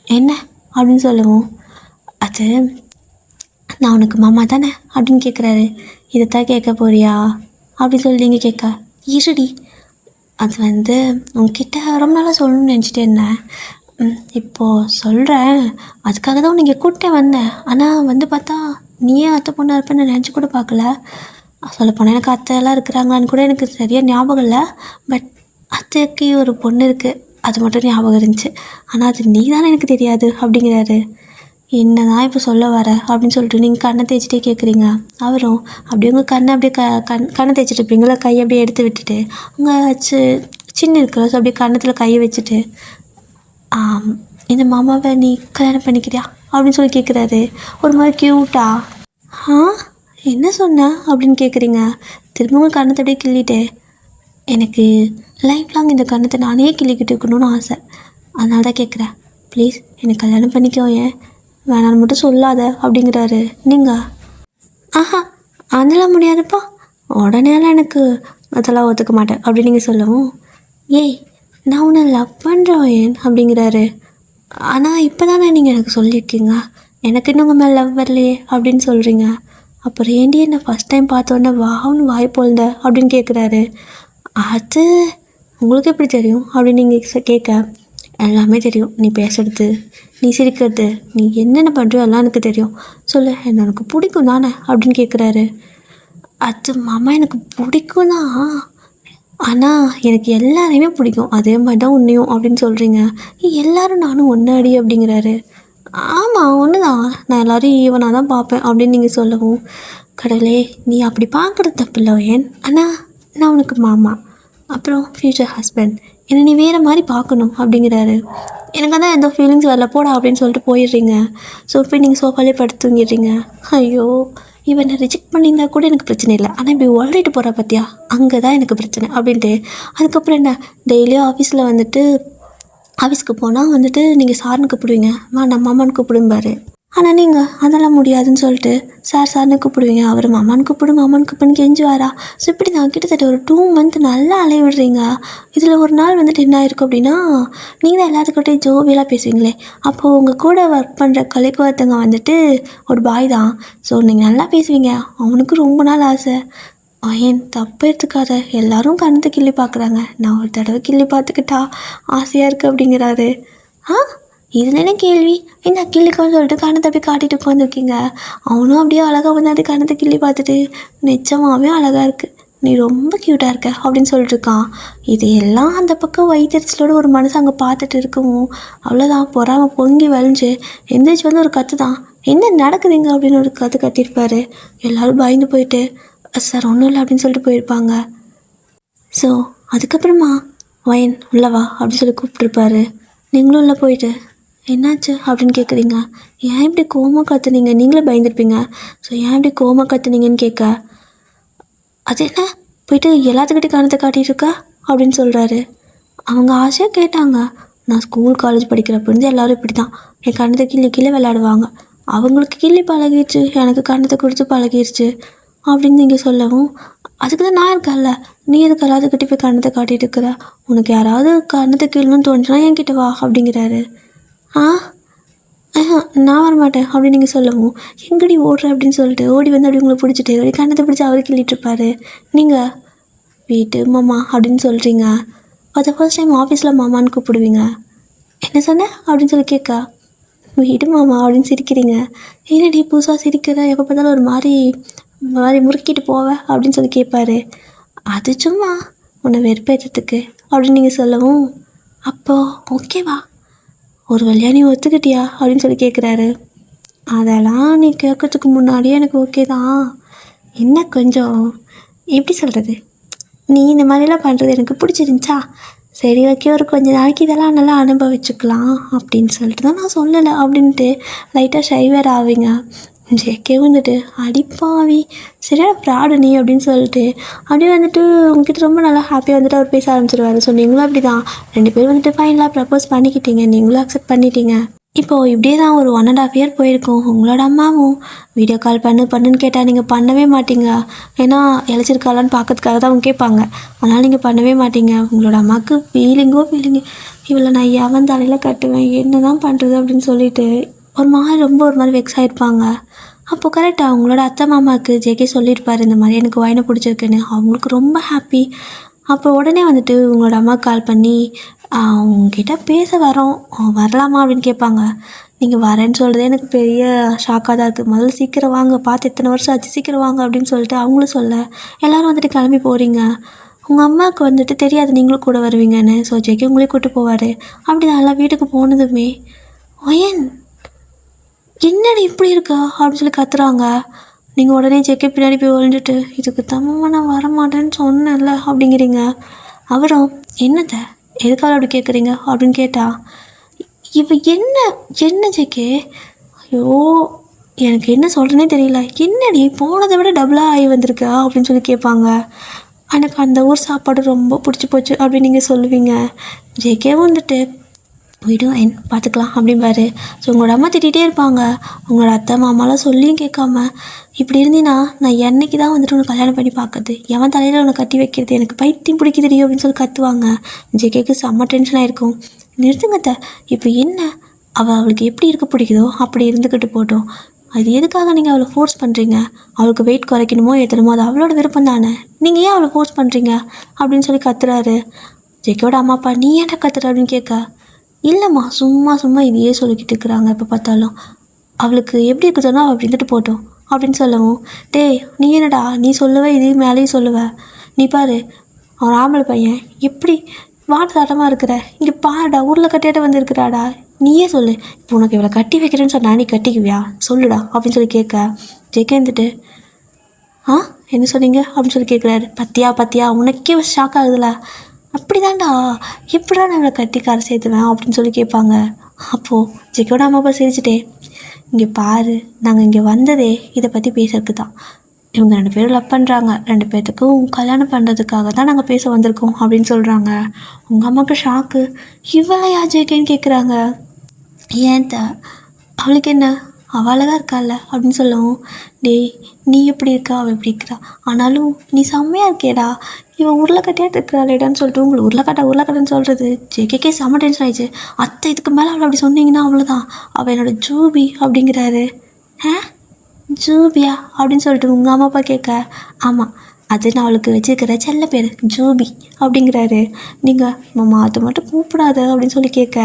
என்ன அப்படின்னு சொல்லவும், அது நான் உனக்கு மாமா தானே அப்படின்னு கேட்குறாரு. இதைத்தான் கேட்க போறியா அப்படின்னு சொல்லி நீங்கள் கேட்க, இருடி அது வந்து உங்ககிட்ட ரொம்ப நாளாக சொல்லணும்னு நினச்சிட்டே இருந்தேன், இப்போது சொல்கிறேன், அதுக்காக தான் உன்னை இங்கே கூப்பிட்டே வந்தேன். ஆனால் வந்து பார்த்தா நீயே அத்தை பொண்ணாக இருப்பேன்னு நினச்சி கூட பார்க்கல. சொல்லப்போனால் எனக்கு அத்தையெல்லாம் இருக்கிறாங்களான்னு கூட எனக்கு சரியாக ஞாபகம் இல்லை. பட் அத்தைக்கு ஒரு பொண்ணு இருக்குது, அது மட்டும் ஞாபகம் இருந்துச்சு. ஆனால் அது நீ தானே எனக்கு தெரியாது அப்படிங்கிறாரு. என்ன தான் இப்போ சொல்ல வர அப்படின்னு சொல்லிட்டு நீங்கள் கண்ணை தேய்ச்சிட்டே கேட்குறீங்க. அவரும் அப்படியே உங்கள் கண்ணை அப்படியே கண்ணை தேய்ச்சிட்டு இருப்பீங்களா, கையை அப்படியே எடுத்து விட்டுட்டு உங்கள் சின்ன இருக்கிற ஸோ அப்படியே கன்னத்தில் கையை வச்சுட்டு இந்த மாமாவை நீ கல்யாணம் பண்ணிக்கிறியா அப்படின்னு சொல்லி கேட்குறாரு. ஒரு மாதிரி க்யூட்டா. ஆ என்ன சொன்ன அப்படின்னு கேட்குறீங்க. திரும்பவும் கன்னத்தை அப்படியே கிள்ளிட்டு, எனக்கு லைஃப் லாங் இந்த கன்னத்தை நானே கிள்ளிக்கிட்டு இருக்கணும்னு ஆசை, அதனால தான் கேட்குறேன், ப்ளீஸ் எனக்கு கல்யாணம் பண்ணிக்கோ, ஏன் வேணான்னு மட்டும் சொல்லாத அப்படிங்கிறாரு. நீங்கள் ஆஹா அதெல்லாம் முடியாதுப்பா, உடனேலாம் எனக்கு அதெல்லாம் ஒத்துக்க மாட்டேன் அப்படின்னு நீங்கள் சொல்லவும், ஏய் நான் உன்னை லவ் பண்ணுறேன் ஏன் அப்படிங்கிறாரு. ஆனால் இப்போ தானே நீங்கள் எனக்கு சொல்லியிருக்கீங்க, எனக்கு இன்னும் உங்கள் மேலே லவ் வரலையே அப்படின்னு சொல்கிறீங்க, அப்புறம் ஏண்டி என்ன ஃபஸ்ட் டைம் பார்த்தோன்னே வான்னு வாய் போல்ந்த அப்படின்னு கேட்குறாரு. அது உங்களுக்கு எப்படி தெரியும் அப்படின்னு நீங்கள் கேட்க, எல்லாமே தெரியும், நீ பேசுறது, நீ சிரிக்கிறது, நீ என்னென்ன பண்ணுறியோ எல்லாம் எனக்கு தெரியும், சொல்லு என்ன உனக்கு பிடிக்கும் தானே அப்படின்னு கேட்குறாரு. அது மாமா எனக்கு பிடிக்கும் தான், ஆனால் எனக்கு எல்லாரையுமே பிடிக்கும், அதே மாதிரி தான் உன்னையும் அப்படின்னு சொல்கிறீங்க. எல்லோரும் நானும் ஒன்றாடி அப்படிங்கிறாரு. ஆமாம் ஒன்று தான், நான் எல்லோரும் ஈவனாக தான் பார்ப்பேன் அப்படின்னு நீங்கள் சொல்லவும், கடவுளே நீ அப்படி பார்க்குறது தப்பு இல்லை ஏன், ஆனால் நான் உனக்கு மாமா, அப்புறம் ஃப்யூச்சர் ஹஸ்பண்ட், என்னை நீ வேறு மாதிரி பார்க்கணும் அப்படிங்கிறாரு. எனக்கு அதான் எந்த ஃபீலிங்ஸ் வரல போடா அப்படின்னு சொல்லிட்டு போயிடுறீங்க. ஸோ போய் நீங்கள் சோஃபாலே படுத்து தூங்கிடுறீங்க. ஐயோ இவனை ரிஜெக்ட் பண்ணியிருந்தா கூட எனக்கு பிரச்சனை இல்லை, ஆனால் இப்படி உளறிட்டு போகிறா பார்த்தியா, அங்கே தான் எனக்கு பிரச்சனை அப்படின்ட்டு. அதுக்கப்புறம் என்ன, டெய்லியும் ஆஃபீஸில் வந்துட்டு ஆஃபீஸ்க்கு போனால் வந்துட்டு நீங்கள் சார்னு கூப்பிடுவீங்க, நான் மாமான்னு கூப்பிடும்பாரு. ஆனால் நீங்கள் அதெல்லாம் முடியாதுன்னு சொல்லிட்டு சார்னு கூப்பிடுவீங்க, அவர் மாமான்னு கூப்பிடுன்னு கெஞ்சுவாரா. ஸோ இப்படி நான் கிட்டத்தட்ட ஒரு 2 மந்த் நல்லா அலைய விடுறீங்க. இதில் ஒரு நாள் வந்துட்டு என்ன ஆயிருக்கும் அப்படின்னா, நீங்கள் தான் எல்லாத்துக்கிட்டையும் ஜோவியெல்லாம் பேசுவீங்களே, அப்போது உங்கள் கூட ஒர்க் பண்ணுற கலைக்கு ஒருத்தங்க வந்துட்டு ஒரு பாய் தான். ஸோ நீங்கள் நல்லா பேசுவீங்க, அவனுக்கு ரொம்ப நாள் ஆசை. ஏன் தப்பு எடுத்துக்காத, எல்லாரும் கண்ணத்தை கிள்ளி பார்க்குறாங்க, நான் ஒரு தடவை கிள்ளி பார்த்துக்கிட்டா ஆசையாக இருக்குது அப்படிங்கிறாரு. இதில் என்ன கேள்வி, இந்த கிள்ளிக்கோன்னு சொல்லிட்டு கண்ணத்தை அப்படியே காட்டிட்டு உட்காந்துருக்கீங்க. அவனும் அப்படியே அழகாக வந்து அப்படியே கண்ணத்தை கிள்ளி பார்த்துட்டு, நிச்சயமாகவே அழகாக இருக்குது, நீ ரொம்ப க்யூட்டாக இருக்க அப்படின்னு சொல்லிட்டு இருக்கான். இது எல்லாம் அந்த பக்கம் வயிற்றுச்சலோட ஒரு மனசு அங்கே பார்த்துட்டு இருக்கவும், அவ்வளோதான் பொறாமல் பொங்கி வளைஞ்சு எந்திரிச்சு வந்து ஒரு கற்று தான், என்ன நடக்குதுங்க அப்படின்னு ஒரு கத்திருப்பார். எல்லோரும் பயந்து போயிட்டு, சார் ஒன்றும் இல்லை அப்படின்னு சொல்லிட்டு போயிருப்பாங்க. ஸோ அதுக்கப்புறமா வயன் உள்ளவா அப்படின்னு சொல்லி கூப்பிட்ருப்பாரு. நீங்களும் உள்ளே போயிட்டு என்னாச்சு அப்படின்னு கேட்குறீங்க. ஏன் இப்படி கோமா கற்றுனீங்க, நீங்களே பயந்துருப்பீங்க, ஸோ ஏன் இப்படி கோமா கற்றுனீங்கன்னு கேட்க, அது என்ன போயிட்டு எல்லாத்துக்கிட்டையும் கணத்தை காட்டிகிட்டு இருக்கா அப்படின்னு சொல்கிறாரு. அவங்க ஆசையாக கேட்டாங்க, நான் ஸ்கூல் காலேஜ் படிக்கிறப்ப எல்லோரும் இப்படி தான் என் கண்ணத்தை கீழே விளையாடுவாங்க, அவங்களுக்கு கிள்ளி பழகிடுச்சு, எனக்கு கண்ணத்தை கொடுத்து பழகிடுச்சு அப்படின்னு நீங்கள் சொல்லவும், அதுக்கு தான் நான் இருக்கல, நீ எதுக்கு எல்லாத்துக்கிட்டே போய் கண்ணத்தை காட்டிகிட்டு இருக்கிற, உனக்கு யாராவது கண்ணத்தை கீழணும்னு தோணுச்சுன்னா என்கிட்ட வா அப்படிங்கிறாரு. நான் வரமாட்டேன் அப்படின்னு நீங்கள் சொல்லவும், எங்கடி ஓடுற அப்படின்னு சொல்லிட்டு ஓடி வந்து அப்படி உங்களை பிடிச்சிட்டு அப்படி கண்ணத்தை பிடிச்சி அவர் கிள்ளிட்டுருப்பாரு. நீங்கள் வீட்டு மாமா அப்படின்னு சொல்கிறீங்க, அதை ஃபர்ஸ்ட் டைம் ஆஃபீஸில் மாமான்னு கூப்பிடுவீங்க, என்ன சொன்ன அப்படின்னு சொல்லி கேட்க, வீட்டு மாமா அப்படின்னு சிரிக்கிறீங்க. என்னடி புதுசாக சிரிக்கிற, எப்போ பார்த்தாலும் ஒரு மாதிரி முறுக்கிட்டு போவேன் அப்படின்னு சொல்லி கேட்பாரு. அது சும்மா உன்னை வெறுப்பேற்றத்துக்கு அப்படின்னு நீங்கள் சொல்லவும், அப்போது ஓகேவா, ஒரு வழியாக நீ ஒத்துக்கிட்டியா அப்படின்னு சொல்லி கேட்குறாரு. அதெல்லாம் நீ கேட்கறதுக்கு முன்னாடியே எனக்கு ஓகே தான், என்ன கொஞ்சம் எப்படி சொல்கிறது, நீ இந்த மாதிரிலாம் பண்ணுறது எனக்கு பிடிச்சிருந்துச்சா, சரி ஓகே ஒரு கொஞ்சம் நாளைக்கு இதெல்லாம் நல்லா அனுபவிச்சுக்கலாம் அப்படின்னு சொல்லிட்டு தான் நான் சொல்லலை அப்படின்ட்டு லைட்டாக ஷைவர் ஆவீங்க. ஜேகே வந்துட்டு அடிப்பாவி சரியான ப்ராடு நீ அப்படின்னு சொல்லிட்டு அப்படியே வந்துட்டு உங்ககிட்ட ரொம்ப நல்லா ஹாப்பியாக வந்துட்டு அவர் பேச ஆரம்பிச்சிருவாரு. ஸோ நீங்களும் அப்படி தான் 2 பேரும் வந்துட்டு ஃபைனலாக ப்ரப்போஸ் பண்ணிக்கிட்டீங்க, நீங்களும் அக்செப்ட் பண்ணிட்டீங்க. இப்போது இப்படியே தான் ஒரு 1.5 இயர் போயிருக்கும். உங்களோட அம்மாவும் வீடியோ கால் பண்ணுன்னு கேட்டால் நீங்கள் பண்ணவே மாட்டீங்க, ஏன்னா இழைச்சிருக்காளான்னு பார்க்கறதுக்காக தான் அவங்க கேட்பாங்க, அதனால் நீங்கள் பண்ணவே மாட்டீங்க. உங்களோட அம்மாவுக்கு ஃபீலிங்கு இவ்வளோ நான் எவன் தலையில் கட்டுவேன், என்ன தான் பண்ணுறது அப்படின்னு சொல்லிட்டு ஒரு மாதிரி வெக்ஸ் ஆகிருப்பாங்க. அப்போது கரெக்டாக அவங்களோட அத்தை மாமாவுக்கு ஜேகே சொல்லியிருப்பார், இந்த மாதிரி எனக்கு ஒயினை பிடிச்சிருக்குன்னு. அவங்களுக்கு ரொம்ப ஹாப்பி. அப்போ உடனே வந்துட்டு உங்களோட அம்மாவுக்கு கால் பண்ணி அவங்கக்கிட்ட பேச வரோம், வரலாமா அப்படின்னு கேட்பாங்க. நீங்கள் வரேன்னு சொல்கிறதே எனக்கு பெரிய ஷாக்காக தான் இருக்குது, முதல்ல சீக்கிரம் வாங்க, பார்த்து எத்தனை வருஷம் ஆச்சு, சீக்கிரம் வாங்க அப்படின்னு சொல்லிட்டு அவங்களும் சொல்ல எல்லோரும் வந்துட்டு கிளம்பி போகிறீங்க. உங்கள் அம்மாவுக்கு வந்துட்டு தெரியாது நீங்களும் கூட வருவீங்கன்னு. ஸோ ஜேகே உங்களே கூப்பிட்டு போவார். அப்படி தான் எல்லாம் வீட்டுக்கு போனதுமே ஒயன் என்னடி இப்படி இருக்கா அப்படின்னு சொல்லி கத்துறாங்க. நீங்கள் உடனே ஜேகே பின்னாடி போய் ஒழிஞ்சிட்டு, இதுக்கு தம்மா நான் வரமாட்டேன்னு சொன்னேன்ல அப்படிங்கிறீங்க. அவரும் என்னத்த எதுக்காக அப்படி கேட்குறீங்க அப்படின்னு கேட்டா, இவ என்ன என்ன ஜேகே, ஐயோ எனக்கு என்ன சொல்கிறேனே தெரியல, என்னடி போனதை விட டபுளாக ஆகி வந்திருக்கா அப்படின்னு சொல்லி கேட்பாங்க. எனக்கு அந்த ஊர் சாப்பாடு ரொம்ப பிடிச்சி போச்சு அப்படின்னு நீங்கள் சொல்லுவீங்க. ஜேகே வந்துட்டு விடுவேன் பார்த்துக்கலாம் அப்படிம்பாரு. ஸோ உங்களோட அம்மா திட்டிகிட்டே இருப்பாங்க. உங்களோட அத்தை மாமாலாம் சொல்லியும் கேட்காம இப்படி இருந்தீன்னா நான் என்னைக்கு தான் வந்துட்டு உனக்கு கல்யாணம் பண்ணி பார்க்குறது, எவன் தலையில் உனக்கு கட்டி வைக்கிறது, எனக்கு பைத்தியம் பிடிக்குதுடி அப்படின்னு சொல்லி கத்துவாங்க. ஜேகேக்கு செம்ம டென்ஷன் ஆகிருக்கும். நிறுத்துங்கத்த, இப்போ என்ன, அவளுக்கு எப்படி இருக்க பிடிக்குதோ அப்படி இருந்துக்கிட்டு போட்டோம், அது எதுக்காக நீங்கள் அவளை ஃபோர்ஸ் பண்ணுறீங்க, அவளுக்கு வெயிட் குறைக்கணுமோ ஏற்றணுமோ அது அவளோட விருப்பம் தானே, நீங்கள் ஏன் அவளை ஃபோர்ஸ் பண்ணுறீங்க அப்படின்னு சொல்லி கத்துறாரு. ஜேகேவோட அம்மா அப்பா நீ ஏன்டா கத்துற அப்படின்னு கேட்க, இல்லைம்மா சும்மா சும்மா இதையே சொல்லிக்கிட்டு இருக்கிறாங்க எப்போ பார்த்தாலும், அவளுக்கு எப்படி இருக்குதுன்னா அவள் அப்படி இருந்துட்டு போட்டோம் அப்படின்னு சொல்லவும், டேய் நீ என்னடா நீ சொல்லுவ இதையும் மேலேயும் சொல்லுவ, நீ பாரு அவன் ஆம்பளை பையன் எப்படி வாட்டாட்டமாக இருக்கிற, இங்கே பாருடா ஊரில் கட்டியாட்ட வந்து இருக்கிறாடா, நீயே சொல்லு இப்போ உனக்கு இவளை கட்டி வைக்கிறேன்னு சொன்னா நீ கட்டிக்குவியா சொல்லுடா அப்படின்னு சொல்லி கேட்க, ஜேகே வந்துட்டு என்ன சொன்னீங்க அப்படின்னு சொல்லி கேட்குறாரு. பத்தியா உனக்கே ஷாக் ஆகுதுல, அப்படி தான்டா எப்படா நான் இவளை கட்டி கரை சேர்த்துவேன் அப்படின்னு சொல்லி கேட்பாங்க. அப்போது ஜேகேவோட அம்மா அப்பா சிரிச்சுட்டே, இங்கே பாரு நாங்கள் இங்கே வந்ததே இதை பற்றி பேசுறதுக்கு தான், இவங்க 2 பேரும் லவ் பண்ணுறாங்க, 2 பேர்த்துக்கும் கல்யாணம் பண்ணுறதுக்காக தான் நாங்கள் பேச வந்திருக்கோம் அப்படின்னு சொல்கிறாங்க. உங்கள் அம்மாவுக்கு ஷாக்கு, இவளையா ஜேகேன்னு கேட்குறாங்க. ஏன்ட்ட அவளுக்கு என்ன அவளாக தான் இருக்கால அப்படின்னு சொல்லவும், டேய் நீ எப்படி இருக்கா அவள் எப்படி இருக்கிறா, ஆனாலும் நீ செம்மையாக இருக்கேடா, இவன் உருளைக்கட்டையாட்டு இருக்கிறாளேடான்னு சொல்லிட்டு உங்களை உருளைக்கட்டைன்னு சொல்கிறது ஜேகேக்கே செம்ம டென்ஷன் ஆயிடுச்சு. அத்தை இதுக்கு மேலே அவளை அப்படி சொன்னீங்கன்னா அவ்வளோதான், அவள் என்னோட ஜூபி அப்படிங்கிறாரு. ஜூபியா அப்படின்னு சொல்லிட்டு உங்கள் அம்மா அப்பா கேட்க, ஆமாம் அது நான் அவளுக்கு வச்சுருக்கிற செல்ல பேர் ஜூபி அப்படிங்கிறாரு. நீங்கள் மாமா அதை மட்டும் கூப்பிடாத அப்படின்னு சொல்லி கேட்க,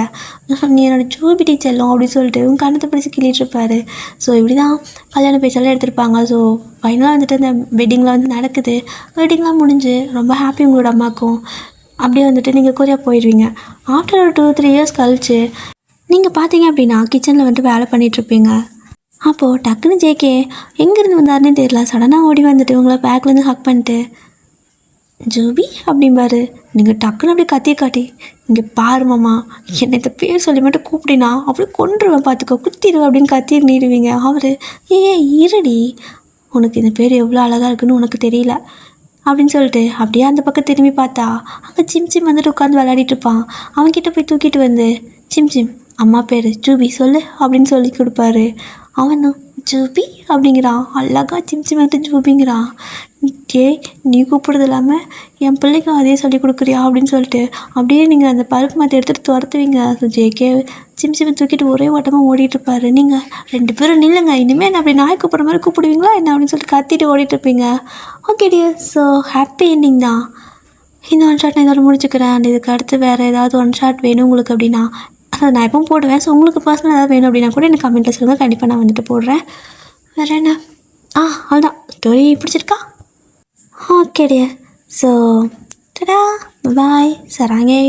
நீ என்னோடய ஜூபிடி செல்லம் அப்படின்னு சொல்லிட்டு உங்கள் கண்ணத்தை பிடிச்சி கிள்ளிட்டுருப்பாரு. ஸோ இப்படி தான் கல்யாண பேச்செல்லாம் எடுத்திருப்பாங்க. ஸோ ஃபைனலாக வந்துட்டு அந்த வெட்டிங்கில் வந்து நடக்குது. வெட்டிங்லாம் முடிஞ்சு ரொம்ப ஹாப்பி உங்களோட அம்மாவுக்கும். அப்படியே வந்துட்டு நீங்கள் கொரியா போயிடுவீங்க. ஆஃப்டர் ஒரு 2-3 இயர்ஸ் கழிச்சு நீங்கள் பார்த்தீங்க அப்படின்னா கிச்சனில் வந்துட்டு வேலை பண்ணிகிட்ருப்பீங்க. அப்போது டக்குன்னு ஜேகே எங்கேருந்து வந்தாருன்னே தெரியல, சடனாக ஓடி வந்துட்டு உங்களை பேக்லேருந்து ஹக் பண்ணிட்டு ஜூபி அப்படிம்பாரு. நீங்கள் டக்குன்னு அப்படி கத்தியை காட்டி, இங்கே பாரு மாமா என்னை இந்த பேர் சொல்லி மட்டும் கூப்பிடினா அப்படியே கொன்றுவேன் பார்த்துக்கோ குத்திடுவேன் அப்படின்னு கத்தி நீடுவீங்க. அவர் இருடி உனக்கு இந்த பேர் எவ்வளோ அழகாக இருக்குன்னு உனக்கு தெரியல அப்படின்னு சொல்லிட்டு அப்படியே அந்த பக்கம் திரும்பி பார்த்தா அங்கே சிம் வந்துட்டு உட்காந்து விளையாடிட்டு இருப்பான். அவன்கிட்ட போய் தூக்கிட்டு வந்து சிம் அம்மா பேர் ஜூபி சொல்லு அப்படின்னு சொல்லி கொடுப்பாரு. அவனும் ஜூபி அப்படிங்கிறான். அழகா சிம் வந்து ஜூபிங்கிறான். நீ கூப்பிடுறது இல்லாமல் என் பிள்ளைக்கும் அதே சொல்லி கொடுக்குறியா அப்படின்னு சொல்லிட்டு அப்படியே நீங்கள் அந்த பருப்பு மாற்றி எடுத்துகிட்டு துரத்துவீங்க. ஸோ ஜேகே சிம் தூக்கிட்டு ஒரே ஓட்டமாக ஓடிட்டுருப்பாரு. நீங்கள் 2 பேரும் நில்லுங்க, இனிமேல் என்ன அப்படி நாய் கூப்பிட்ற மாதிரி கூப்பிடுவீங்களா என்ன அப்படின்னு சொல்லிட்டு கத்திட்டு ஓடிட்டுருப்பீங்க. Okay dear, so happy ending தான். இந்த 1 ஷாட் நான் இதோட முடிச்சுக்கிறேன். அண்ட் இதுக்கு அடுத்து வேறு ஏதாவது 1 ஷாட் வேணும் உங்களுக்கு அப்படின்னா அதை நான் எப்பவும் போடுவேன். ஸோ உங்களுக்கு பர்சனல் ஏதாவது வேணும் அப்படின்னா கூட எனக்கு கமெண்ட்டில் சொல்லுங்கள், கண்டிப்பாக நான் வந்துட்டு போடுறேன். வேறு என்ன, அவ்வளோதான். ஸ்டோரி பிடிச்சிருக்கா? ஓகே டியர், ஸோ டடா பாய் சராங்கே.